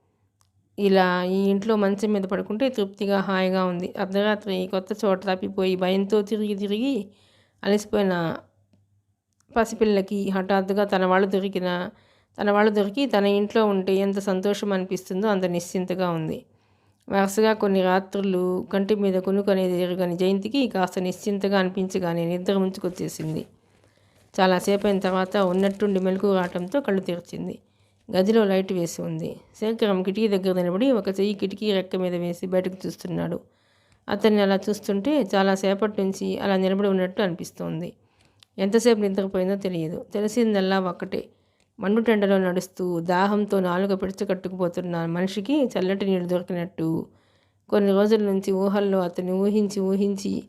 ఇలా ఈ ఇంట్లో మంచం మీద పడుకుంటే తృప్తిగా హాయిగా ఉంది. అర్ధరాత్రి కొత్త చోట తప్పిపోయి భయంతో తిరిగి తిరిగి అలసిపోయిన పసిపిల్లకి హఠాత్తుగా తన వాళ్ళు దొరికి తన ఇంట్లో ఉంటే ఎంత సంతోషం అనిపిస్తుందో అంత నిశ్చింతగా ఉంది. వరుసగా కొన్ని రాత్రులు కంటి మీద కొనుక్కొనేది ఎరుగని జయంతికి కాస్త నిశ్చింతగా అనిపించగానే నిద్ర ముంచుకొచ్చేసింది. చాలాసేపు అయిన తర్వాత ఉన్నట్టుండి మెలకు రావటంతో కళ్ళు తెరిచింది. గదిలో లైట్ వేసి ఉంది. శేఖరం కిటికీ దగ్గర నిలబడి ఒక చెయ్యి కిటికీ రెక్క మీద వేసి బయటకు చూస్తున్నాడు. అతన్ని అలా చూస్తుంటే చాలాసేపటి నుంచి అలా నిలబడి ఉన్నట్టు అనిపిస్తోంది. ఎంతసేపు నిద్రపోయిందో తెలియదు. తెలిసిందల్లా ఒక్కటే, మండుటెండలో నడుస్తూ దాహంతో నాలుక పిడచకట్టుకుపోతున్న మనిషికి చల్లటి నీళ్ళు దొరికినట్టు కొన్ని రోజుల నుంచి ఊహల్లో అతన్ని ఊహించి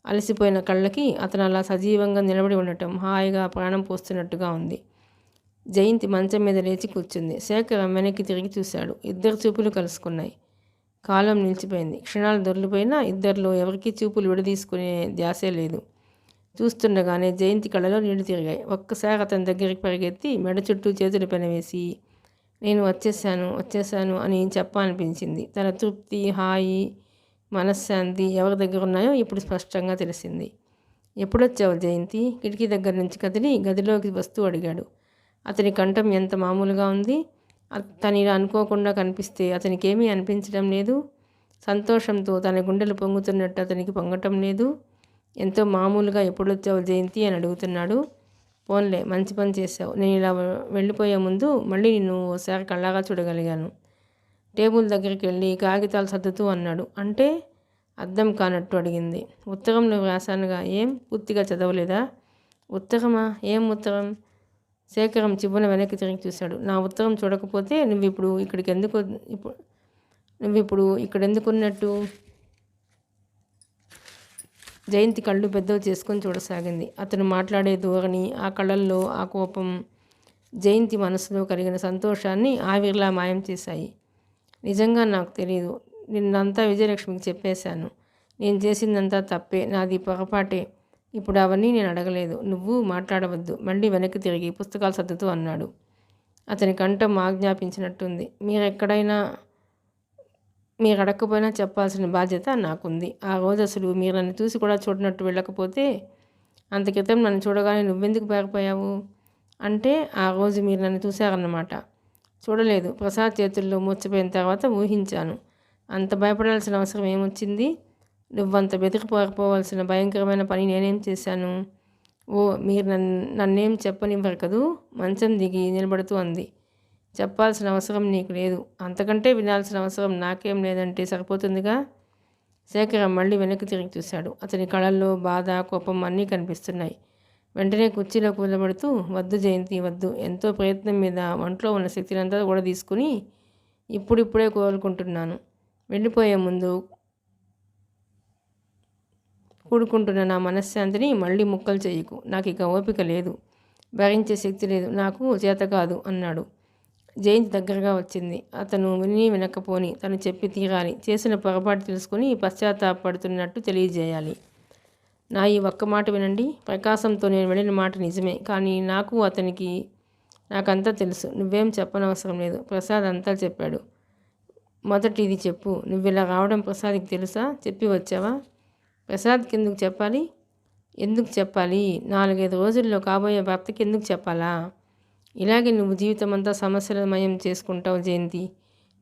అలసిపోయిన కళ్ళకి అతను అలా సజీవంగా నిలబడి ఉండటం హాయిగా ప్రాణం పోస్తున్నట్టుగా ఉంది. జయంతి మంచం మీద లేచి కూర్చుంది. శేఖరం వెనక్కి తిరిగి చూశాడు. ఇద్దరు చూపులు కలుసుకున్నాయి. కాలం నిలిచిపోయింది. క్షణాలు దొరికిపోయినా ఇద్దరిలో ఎవరికీ చూపులు విడదీసుకునే ధ్యాసే లేదు. చూస్తుండగానే జయంతి కళ్ళలో నీళ్లు తిరిగాయి. ఒక్కసారి అతని దగ్గరికి పరిగెత్తి మెడ చుట్టూ చేతులు పెనవేసి నేను వచ్చేసాను అని చెప్పాలనిపించింది. తన తృప్తి, హాయి, మనశ్శాంతి ఎవరి దగ్గర ఉన్నాయో ఇప్పుడు స్పష్టంగా తెలిసింది. ఎప్పుడొచ్చావు జయంతి? కిటికీ దగ్గర నుంచి కదిలి గదిలోకి వస్తూ అడిగాడు. అతని కంఠం ఎంత మామూలుగా ఉంది. తను ఇలా అనుకోకుండా కనిపిస్తే అతనికేమీ అనిపించడం లేదు. సంతోషంతో తన గుండెలు పొంగుతున్నట్టు అతనికి పొంగటం లేదు. ఎంతో మామూలుగా ఎప్పుడొచ్చావు జయంతి అని అడుగుతున్నాడు. పోన్లే, మంచి పని చేశావు. నేను ఇలా వెళ్ళిపోయే ముందు మళ్ళీ నిన్ను ఓసారి కళ్ళాగా చూడగలిగాను. టేబుల్ దగ్గరికి వెళ్ళి కాగితాలు సర్దుతూ అన్నాడు. అంటే? అర్థం కానట్టు అడిగింది. ఉత్తరంలో వ్రాసానుగా, ఏం పూర్తిగా చదవలేదా? ఉత్తరమా? ఏం ఉత్తరం? శేఖరం చివ్వున వెనక్కి తిరిగి చూశాడు. నా ఉత్తరం చూడకపోతే నువ్విప్పుడు ఇక్కడెందుకున్నట్టు? జయంతి కళ్ళు పెద్దవి చేసుకొని చూడసాగింది. అతను మాట్లాడే ధోరణి, ఆ కళ్ళల్లో ఆ కోపం జయంతి మనసులో కలిగిన సంతోషాన్ని ఆవిరిలా మాయం చేశాయి. నిజంగా నాకు తెలియదు. నిన్నంతా విజయలక్ష్మికి చెప్పేశాను. నేను చేసిందంతా తప్పే, నాది పొరపాటే. ఇప్పుడు అవన్నీ నేను అడగలేదు. నువ్వు మాట్లాడవద్దు. మళ్ళీ వెనక్కి తిరిగి పుస్తకాలు సర్దుతూ అన్నాడు. అతని కంఠం ఆజ్ఞాపించినట్టుంది. మీరు అడగకపోయినా చెప్పాల్సిన బాధ్యత నాకుంది. ఆ రోజు అసలు మీరు నన్ను చూసి కూడా చూడనట్టు వెళ్ళకపోతే అంత క్రితం నన్ను చూడగానే నువ్వెందుకు పారిపోయావు? అంటే ఆ రోజు మీరు నన్ను చూశారన్నమాట. చూడలేదు. ప్రసాద్ చేతుల్లో మూర్చిపోయిన తర్వాత ఊహించాను. అంత భయపడాల్సిన అవసరం ఏమొచ్చింది? నువ్వంత పారిపోవాల్సిన భయంకరమైన పని నేనేం చేశాను? ఓ, మీరు నన్నేం చెప్పనివ్వరు కదూ? మంచం దిగి నిలబడుతూ అంది. చెప్పాల్సిన అవసరం నీకు లేదు. అంతకంటే వినాల్సిన అవసరం నాకేం లేదంటే సరిపోతుందిగా. శేఖరం మళ్ళీ వెనక్కి తిరిగి చూశాడు. అతని కళ్ళల్లో బాధ, కోపం అన్నీ కనిపిస్తున్నాయి. వెంటనే కుర్చీలో కూలబడుతూ, వద్దు జయంతి, వద్దు. ఎంతో ప్రయత్నం మీద ఒంట్లో ఉన్న శక్తినంతా కూడా తీసుకుని ఇప్పుడిప్పుడే కోలుకుంటున్నాను. వెళ్ళిపోయే ముందు కూడుకుంటున్న నా మనశ్శాంతిని మళ్ళీ ముక్కలు చేయకు. నాకు ఇక ఓపిక లేదు. భరించే శక్తి లేదు, నాకు చేత కాదు అన్నాడు. జయంతి దగ్గరగా వచ్చింది. అతను విని వినకపోని తను చెప్పి తీరాలి. చేసిన పొరపాటు తెలుసుకుని పశ్చాత్తాపడుతున్నట్టు తెలియజేయాలి. నా ఈ ఒక్క మాట వినండి. ప్రకాశంతో నేను వెళ్ళిన మాట నిజమే, కానీ నాకంతా తెలుసు. నువ్వేం చెప్పనవసరం లేదు. ప్రసాద్ అంతా చెప్పాడు. మొదటి ఇది చెప్పు. నువ్వు ఇలా రావడం ప్రసాద్కి తెలుసా? చెప్పి వచ్చావా? ప్రసాద్కి ఎందుకు చెప్పాలి? ఎందుకు చెప్పాలి? 4-5 రోజుల్లో కాబోయే భర్తకి ఎందుకు చెప్పాలా? ఇలాగే నువ్వు జీవితం అంతా సమస్యలమయం చేసుకుంటావు జయంతి.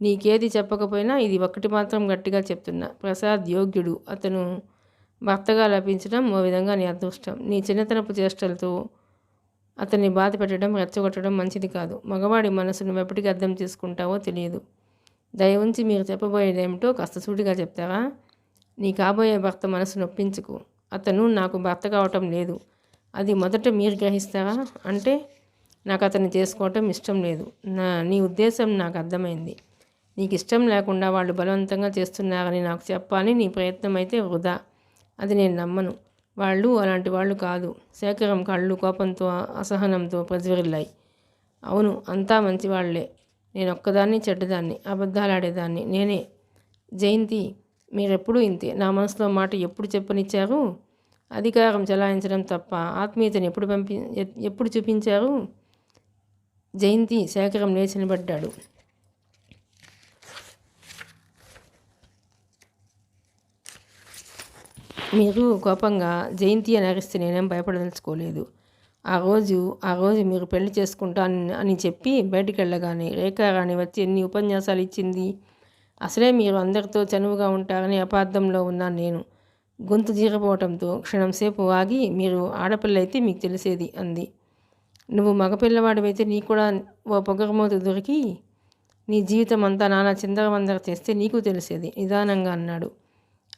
నీకేది చెప్పకపోయినా ఇది ఒక్కటి మాత్రం గట్టిగా చెప్తున్నా. ప్రసాద్ యోగ్యుడు. అతను భర్తగా లభించడం ఓ విధంగా నీ అదృష్టం. నీ చిన్నతనపు చేష్టలతో అతన్ని బాధ పెట్టడం, రెచ్చగొట్టడం మంచిది కాదు. మగవాడి మనసును ఎప్పటికీ అర్థం చేసుకుంటావో తెలియదు. దయ ఉంచి మీరు చెప్పబోయేదేమిటో కాస్త సూటిగా చెప్తారా? నీ కాబోయే భర్త మనసు నొప్పించుకు. అతను నాకు భర్త కావటం లేదు. అది మొదట మీరు గ్రహిస్తారా? అంటే నాకు అతన్ని చేసుకోవటం ఇష్టం లేదు. నీ ఉద్దేశం నాకు అర్థమైంది. నీకు ఇష్టం లేకుండా వాళ్ళు బలవంతంగా చేస్తున్నారని నాకు చెప్పాలని నీ ప్రయత్నం అయితే వృధా. అది నేను నమ్మను. వాళ్ళు అలాంటి వాళ్ళు కాదు. శేఖరం కళ్ళు కోపంతో అసహనంతో ప్రజ్వరిల్లాయి. అవును, అంతా మంచివాళ్లే. నేను ఒక్కదాన్ని చెడ్డదాన్ని, అబద్ధాలాడేదాన్ని నేనే. జయంతి, మీరెప్పుడూ ఇంతే. నా మనసులో మాట ఎప్పుడు చెప్పనిచ్చారు? అధికారం చలాయించడం తప్ప ఆత్మీయతను ఎప్పుడు చూపించారు? జయంతి. శేఖరం లేచి నిలబడ్డాడు. మీరు కోపంగా జయంతి అని అరిస్తే నేనేం భయపడదలుచుకోలేదు. ఆ రోజు మీరు పెళ్లి అని చెప్పి బయటికి వెళ్ళగానే రేఖారాణి వచ్చి ఎన్ని ఉపన్యాసాలు ఇచ్చింది. అసలే మీరు అందరితో చనువుగా ఉంటారని అపార్థంలో ఉన్నాను నేను. గొంతు జీరపోవటంతో క్షణంసేపు ఆగి, మీరు ఆడపిల్లయితే మీకు తెలిసేది అంది. నువ్వు మగపిల్లవాడివైతే నీకు కూడా ఓ పొగరమోతు దొరికి నీ జీవితం అంతా నానా చిందరవందర చేస్తే నీకు తెలిసేది నిదానంగా అన్నాడు.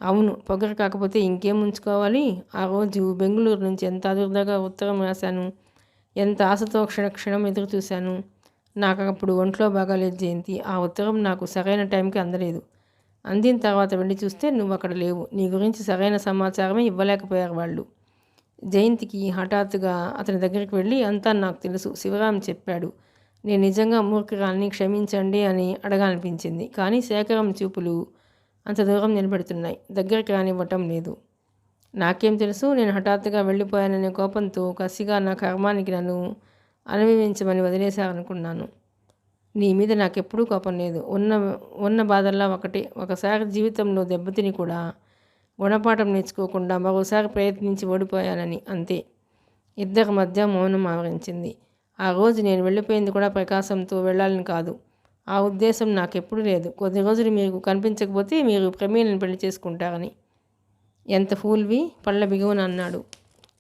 అవును, పొగరు కాకపోతే ఇంకేం ఉంచుకోవాలి? ఆ రోజు బెంగళూరు నుంచి ఎంత అదుర్దాగా ఉత్తరం రాశాను. ఎంత ఆశతో క్షణక్షణం ఎదురు చూశాను. నాకు అప్పుడు ఒంట్లో బాగాలేదు జయంతి. ఆ ఉత్తరం నాకు సరైన టైంకి అందలేదు. అందిన తర్వాత వెళ్ళి చూస్తే నువ్వు అక్కడ లేవు. నీ గురించి సరైన సమాచారమే ఇవ్వలేకపోయారు వాళ్ళు. జయంతికి హఠాత్తుగా అతని దగ్గరికి వెళ్ళి అంతా నాకు తెలుసు, శివరాం చెప్పాడు. నేను నిజంగా మూర్ఖురాల్ని, క్షమించండి అని అడగాలనిపించింది. కానీ శేఖరం చూపులు అంత దూరం నిలబెడుతున్నాయి, దగ్గరికి రానివ్వటం లేదు. నాకేం తెలుసు? నేను హఠాత్తుగా వెళ్ళిపోయాననే కోపంతో కసిగా నా కర్మానికి నన్ను అనుభవించమని వదిలేశారనుకున్నాను. నీ మీద నాకెప్పుడూ కోపం లేదు. ఉన్న బాధల్లా ఒకటే. ఒకసారి జీవితంలో దెబ్బతిని కూడా గుణపాఠం నేర్చుకోకుండా మరోసారి ప్రయత్నించి ఓడిపోయానని, అంతే. ఇద్దరి మధ్య మౌనం ఆవరించింది. ఆ రోజు నేను వెళ్ళిపోయింది కూడా ప్రకాశంతో వెళ్ళాలని కాదు. ఆ ఉద్దేశం నాకెప్పుడు లేదు. కొద్ది రోజులు మీకు కనిపించకపోతే మీరు ప్రమీలను పెళ్లి చేసుకుంటారని. ఎంత ఫూల్వి, పళ్ళ బిగువన అన్నాడు.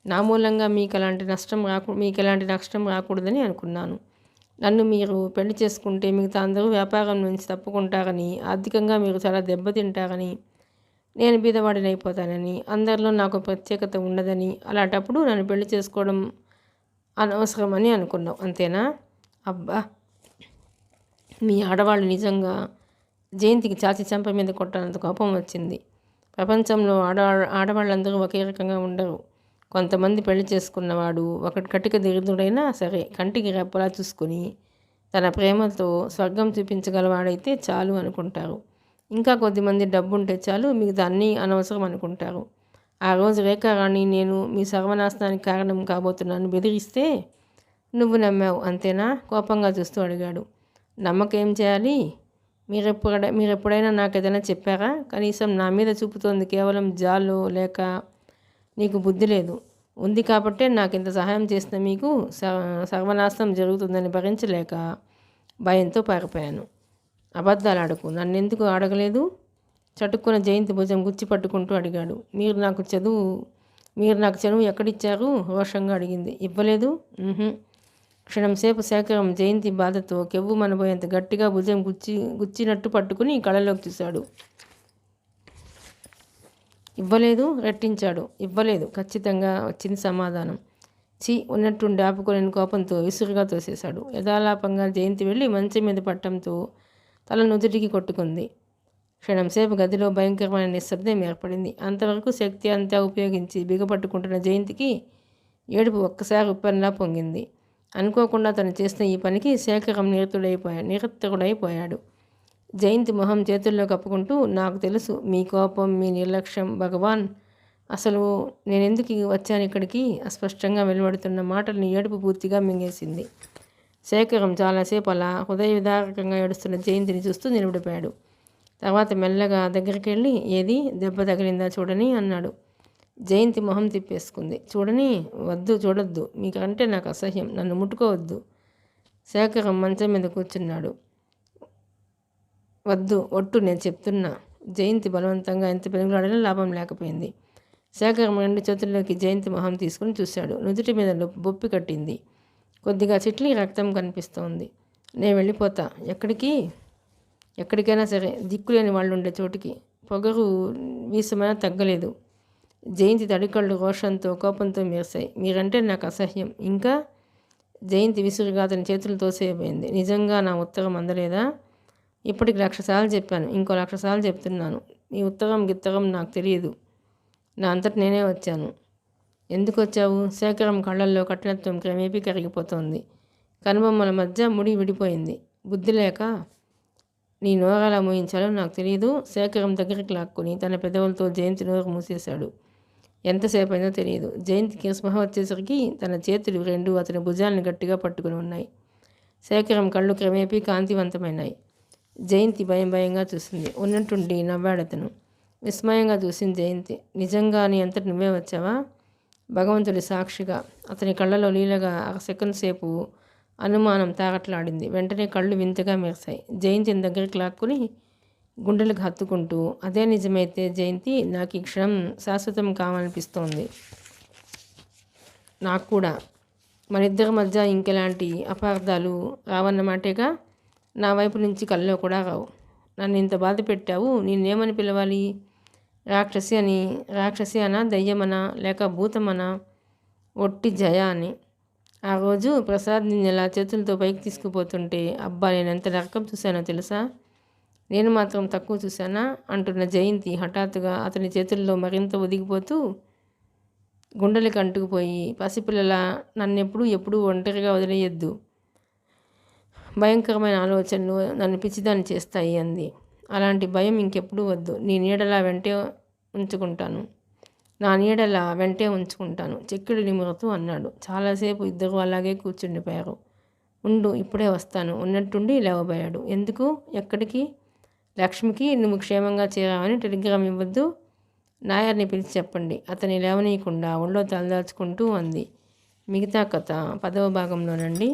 నా మూలంగా మీకు ఎలాంటి నష్టం రాకూడదని అనుకున్నాను. నన్ను మీరు పెళ్లి చేసుకుంటే మిగతా అందరూ వ్యాపారం నుంచి తప్పుకుంటారని, ఆర్థికంగా మీరు చాలా దెబ్బతింటారని, నేను బీదవాడినైపోతానని, అందరిలో నాకు ప్రత్యేకత ఉండదని, అలాంటప్పుడు నన్ను పెళ్లి చేసుకోవడం అనవసరమని అనుకున్నావు, అంతేనా? అబ్బా, మీ ఆడవాళ్ళు నిజంగా. జయంతికి చాచి చెంప మీద కొట్టాలంత కోపం వచ్చింది. ప్రపంచంలో ఆడవాళ్ళందరూ ఒకే రకంగా ఉండరు. కొంతమంది పెళ్లి చేసుకున్నవాడు ఒకటి కటిక దరిద్రుడైనా సరే కంటికి రెప్పలా చూసుకుని తన ప్రేమతో స్వర్గం చూపించగలవాడైతే చాలు అనుకుంటారు. ఇంకా కొద్దిమంది డబ్బుంటే చాలు, మిగతా అన్నీ అనవసరం అనుకుంటారు. ఆ రోజు రేఖారాణి నేను మీ సర్వనాశనానికి కారణం కాబోతున్నాను బెదిరిస్తే నువ్వు నమ్మావు, అంతేనా? కోపంగా చూస్తూ అడిగాడు. నమ్మకేం చేయాలి? మీరెప్పుడైనా నాకు ఏదైనా చెప్పారా? కనీసం నా మీద చూపుతోంది కేవలం జాలో, లేక నీకు బుద్ధి లేదు? ఉంది కాబట్టే నాకు ఇంత సహాయం చేసిన మీకు సర్వనాశనం జరుగుతుందని భరించలేక భయంతో పారిపోయాను. అబద్ధాలు ఆడకు. నన్నెందుకు అడగలేదు? చటుక్కున జయంతి భుజం గుచ్చి పట్టుకుంటూ అడిగాడు. మీరు నాకు చనువు ఎక్కడిచ్చారు? రోషంగా అడిగింది. ఇవ్వలేదు. క్షణంసేపు శేఖరం జయంతి బాధతో కెవ్వు మనబోయేంత గట్టిగా భుజం గుచ్చినట్టు పట్టుకుని కళ్ళలోకి చూశాడు. ఇవ్వలేదు రెట్టించాడు. ఇవ్వలేదు, ఖచ్చితంగా వచ్చింది సమాధానం. ఉన్నట్టుండి ఆపుకోలేని కోపంతో విసురుగా తోసేశాడు. యథాలాపంగా జయంతి వెళ్ళి మంచం మీద పట్టంతో తల నుదుటికి కొట్టుకుంది. క్షణంసేపు గదిలో భయంకరమైన నిశ్శబ్దం ఏర్పడింది. అంతవరకు శక్తి అంతా ఉపయోగించి బిగపట్టుకుంటున్న జయంతికి ఏడుపు ఒక్కసారి ఉప్పెనలా పొంగింది. అనుకోకుండా తను చేసిన ఈ పనికి శేఖరం నిరత్తరుడైపోయాడు. జయంతి మొహం చేతుల్లో కప్పుకుంటూ, నాకు తెలుసు మీ కోపం, మీ నిర్లక్ష్యం. భగవాన్, అసలు నేనెందుకు వచ్చాను ఇక్కడికి? అస్పష్టంగా వెలువడుతున్న మాటల్ని ఏడుపు పూర్తిగా మింగేసింది. శేఖరం చాలాసేపు అలా హృదయ విదారకంగా ఏడుస్తున్న జయంతిని చూస్తూ నిలబడిపోయాడు. తర్వాత మెల్లగా దగ్గరికి వెళ్ళి, ఏది దెబ్బ తగిలిందా చూడని అన్నాడు. జయంతి మొహం తిప్పేసుకుంది. చూడని? వద్దు, చూడొద్దు. మీకంటే నాకు అసహ్యం. నన్ను ముట్టుకోవద్దు. శేఖరం మంచం మీద కూర్చున్నాడు. వద్దు, ఒట్టు, నేను చెప్తున్నా. జయంతి బలవంతంగా ఎంత పెనుగులాడినా లాభం లేకపోయింది. శేఖరం 2 చేతుల్లోకి జయంతి మొహం తీసుకుని చూశాడు. నుదుటి మీద బొప్పి కట్టింది. కొద్దిగా చిట్లి రక్తం కనిపిస్తోంది. నేను వెళ్ళిపోతా. ఎక్కడికి? ఎక్కడికైనా సరే, దిక్కులేని వాళ్ళు ఉండే చోటికి. పొగరు వీసమైనా తగ్గలేదు. జయంతి తడికళ్ళు రోషంతో కోపంతో మెరిశాయి. మీరంటే నాకు అసహ్యం. ఇంకా? జయంతి విసురుగా అతని చేతులు తోసేయబోయింది. నిజంగా నా ఉత్తరం అందలేదా? ఇప్పటికి 1,00,000 సార్లు చెప్పాను. ఇంకో 1,00,000 సార్లు చెప్తున్నాను. ఈ ఉత్తరం గిత్తరం నాకు తెలియదు. నా అంతటి నేనే వచ్చాను. ఎందుకు వచ్చావు? శేఖరం కళ్ళల్లో కఠినత్వం క్రమేపీ కరిగిపోతోంది. కనుబొమ్మల మధ్య ముడి విడిపోయింది. బుద్ధి లేక? నీ నోరెలా మూయించాలో నాకు తెలియదు. శేఖరం దగ్గరికి లాక్కుని తన పెదవులతో జయంతి నోరు మూసేశాడు. ఎంతసేపు అయిందో తెలియదు. జయంతికి స్పృహ వచ్చేసరికి తన చేతులు 2 అతని భుజాలను గట్టిగా పట్టుకుని ఉన్నాయి. శేఖరం కళ్ళు క్రమేపీ కాంతివంతమైనాయి. జయంతి భయంగా చూసింది. ఉన్నట్టుండి నవ్వాడతను. విస్మయంగా చూసింది జయంతి. నిజంగా నీ అంతటి నువ్వే వచ్చావా? భగవంతుడి సాక్షిగా. అతని కళ్ళలో లీలగా 1 సెకండ్ సేపు అనుమానం తాగట్లాడింది. వెంటనే కళ్ళు వింతగా మెరిశాయి. జయంతిని దగ్గరికి లాక్కుని గుండెలకు హత్తుకుంటూ, అదే నిజమైతే జయంతి, నాకు ఈ క్షణం శాశ్వతం కావాలనిపిస్తోంది. నాకు కూడా. మనిద్దరి మధ్య ఇంకెలాంటి అపార్థాలు రావన్నమాటేగా? నా వైపు నుంచి కల్లో కూడా రావు. నన్ను ఇంత బాధ పెట్టావు. నేనేమని పిలవాలి? రాక్షసి అనా, దయ్యమనా, లేక భూతమనా, ఒట్టి జయ అని. ఆ రోజు ప్రసాద్ నిన్ను ఇలా చేతులతో పైకి తీసుకుపోతుంటే అబ్బా, నేను ఎంత నరకం చూశానో తెలుసా? నేను మాత్రం తక్కువ చూశానా? అంటున్న జయంతి హఠాత్తుగా అతని చేతుల్లో మరింత ఒదిగిపోతూ గుండెలకు అంటుకుపోయి, పసిపిల్లల ఎప్పుడూ ఒంటరిగా వదిలేయొద్దు. భయంకరమైన ఆలోచనలు నన్ను పిచ్చిదాన్ని చేస్తాయి అంది. అలాంటి భయం ఇంకెప్పుడూ వద్దు. నీ నీడలా వెంటే ఉంచుకుంటాను. నా నీడలా వెంటే ఉంచుకుంటాను చెక్కిళ్ళు నిమురుతూ అన్నాడు. చాలాసేపు ఇద్దరు అలాగే కూర్చుండిపోయారు. ఉండు, ఇప్పుడే వస్తాను ఉన్నట్టుండి లేవబోయాడు. ఎందుకు? ఎక్కడికి? లక్ష్మికి నువ్వు క్షేమంగా చేరావని టెలిగ్రామ్ ఇవ్వద్దు. నాయర్ని పిలిచి చెప్పండి. అతని లేవనీయకుండా ఒళ్ళో తలదాచుకుంటూ అంది. మిగతా కథ 10వ భాగంలోనండి.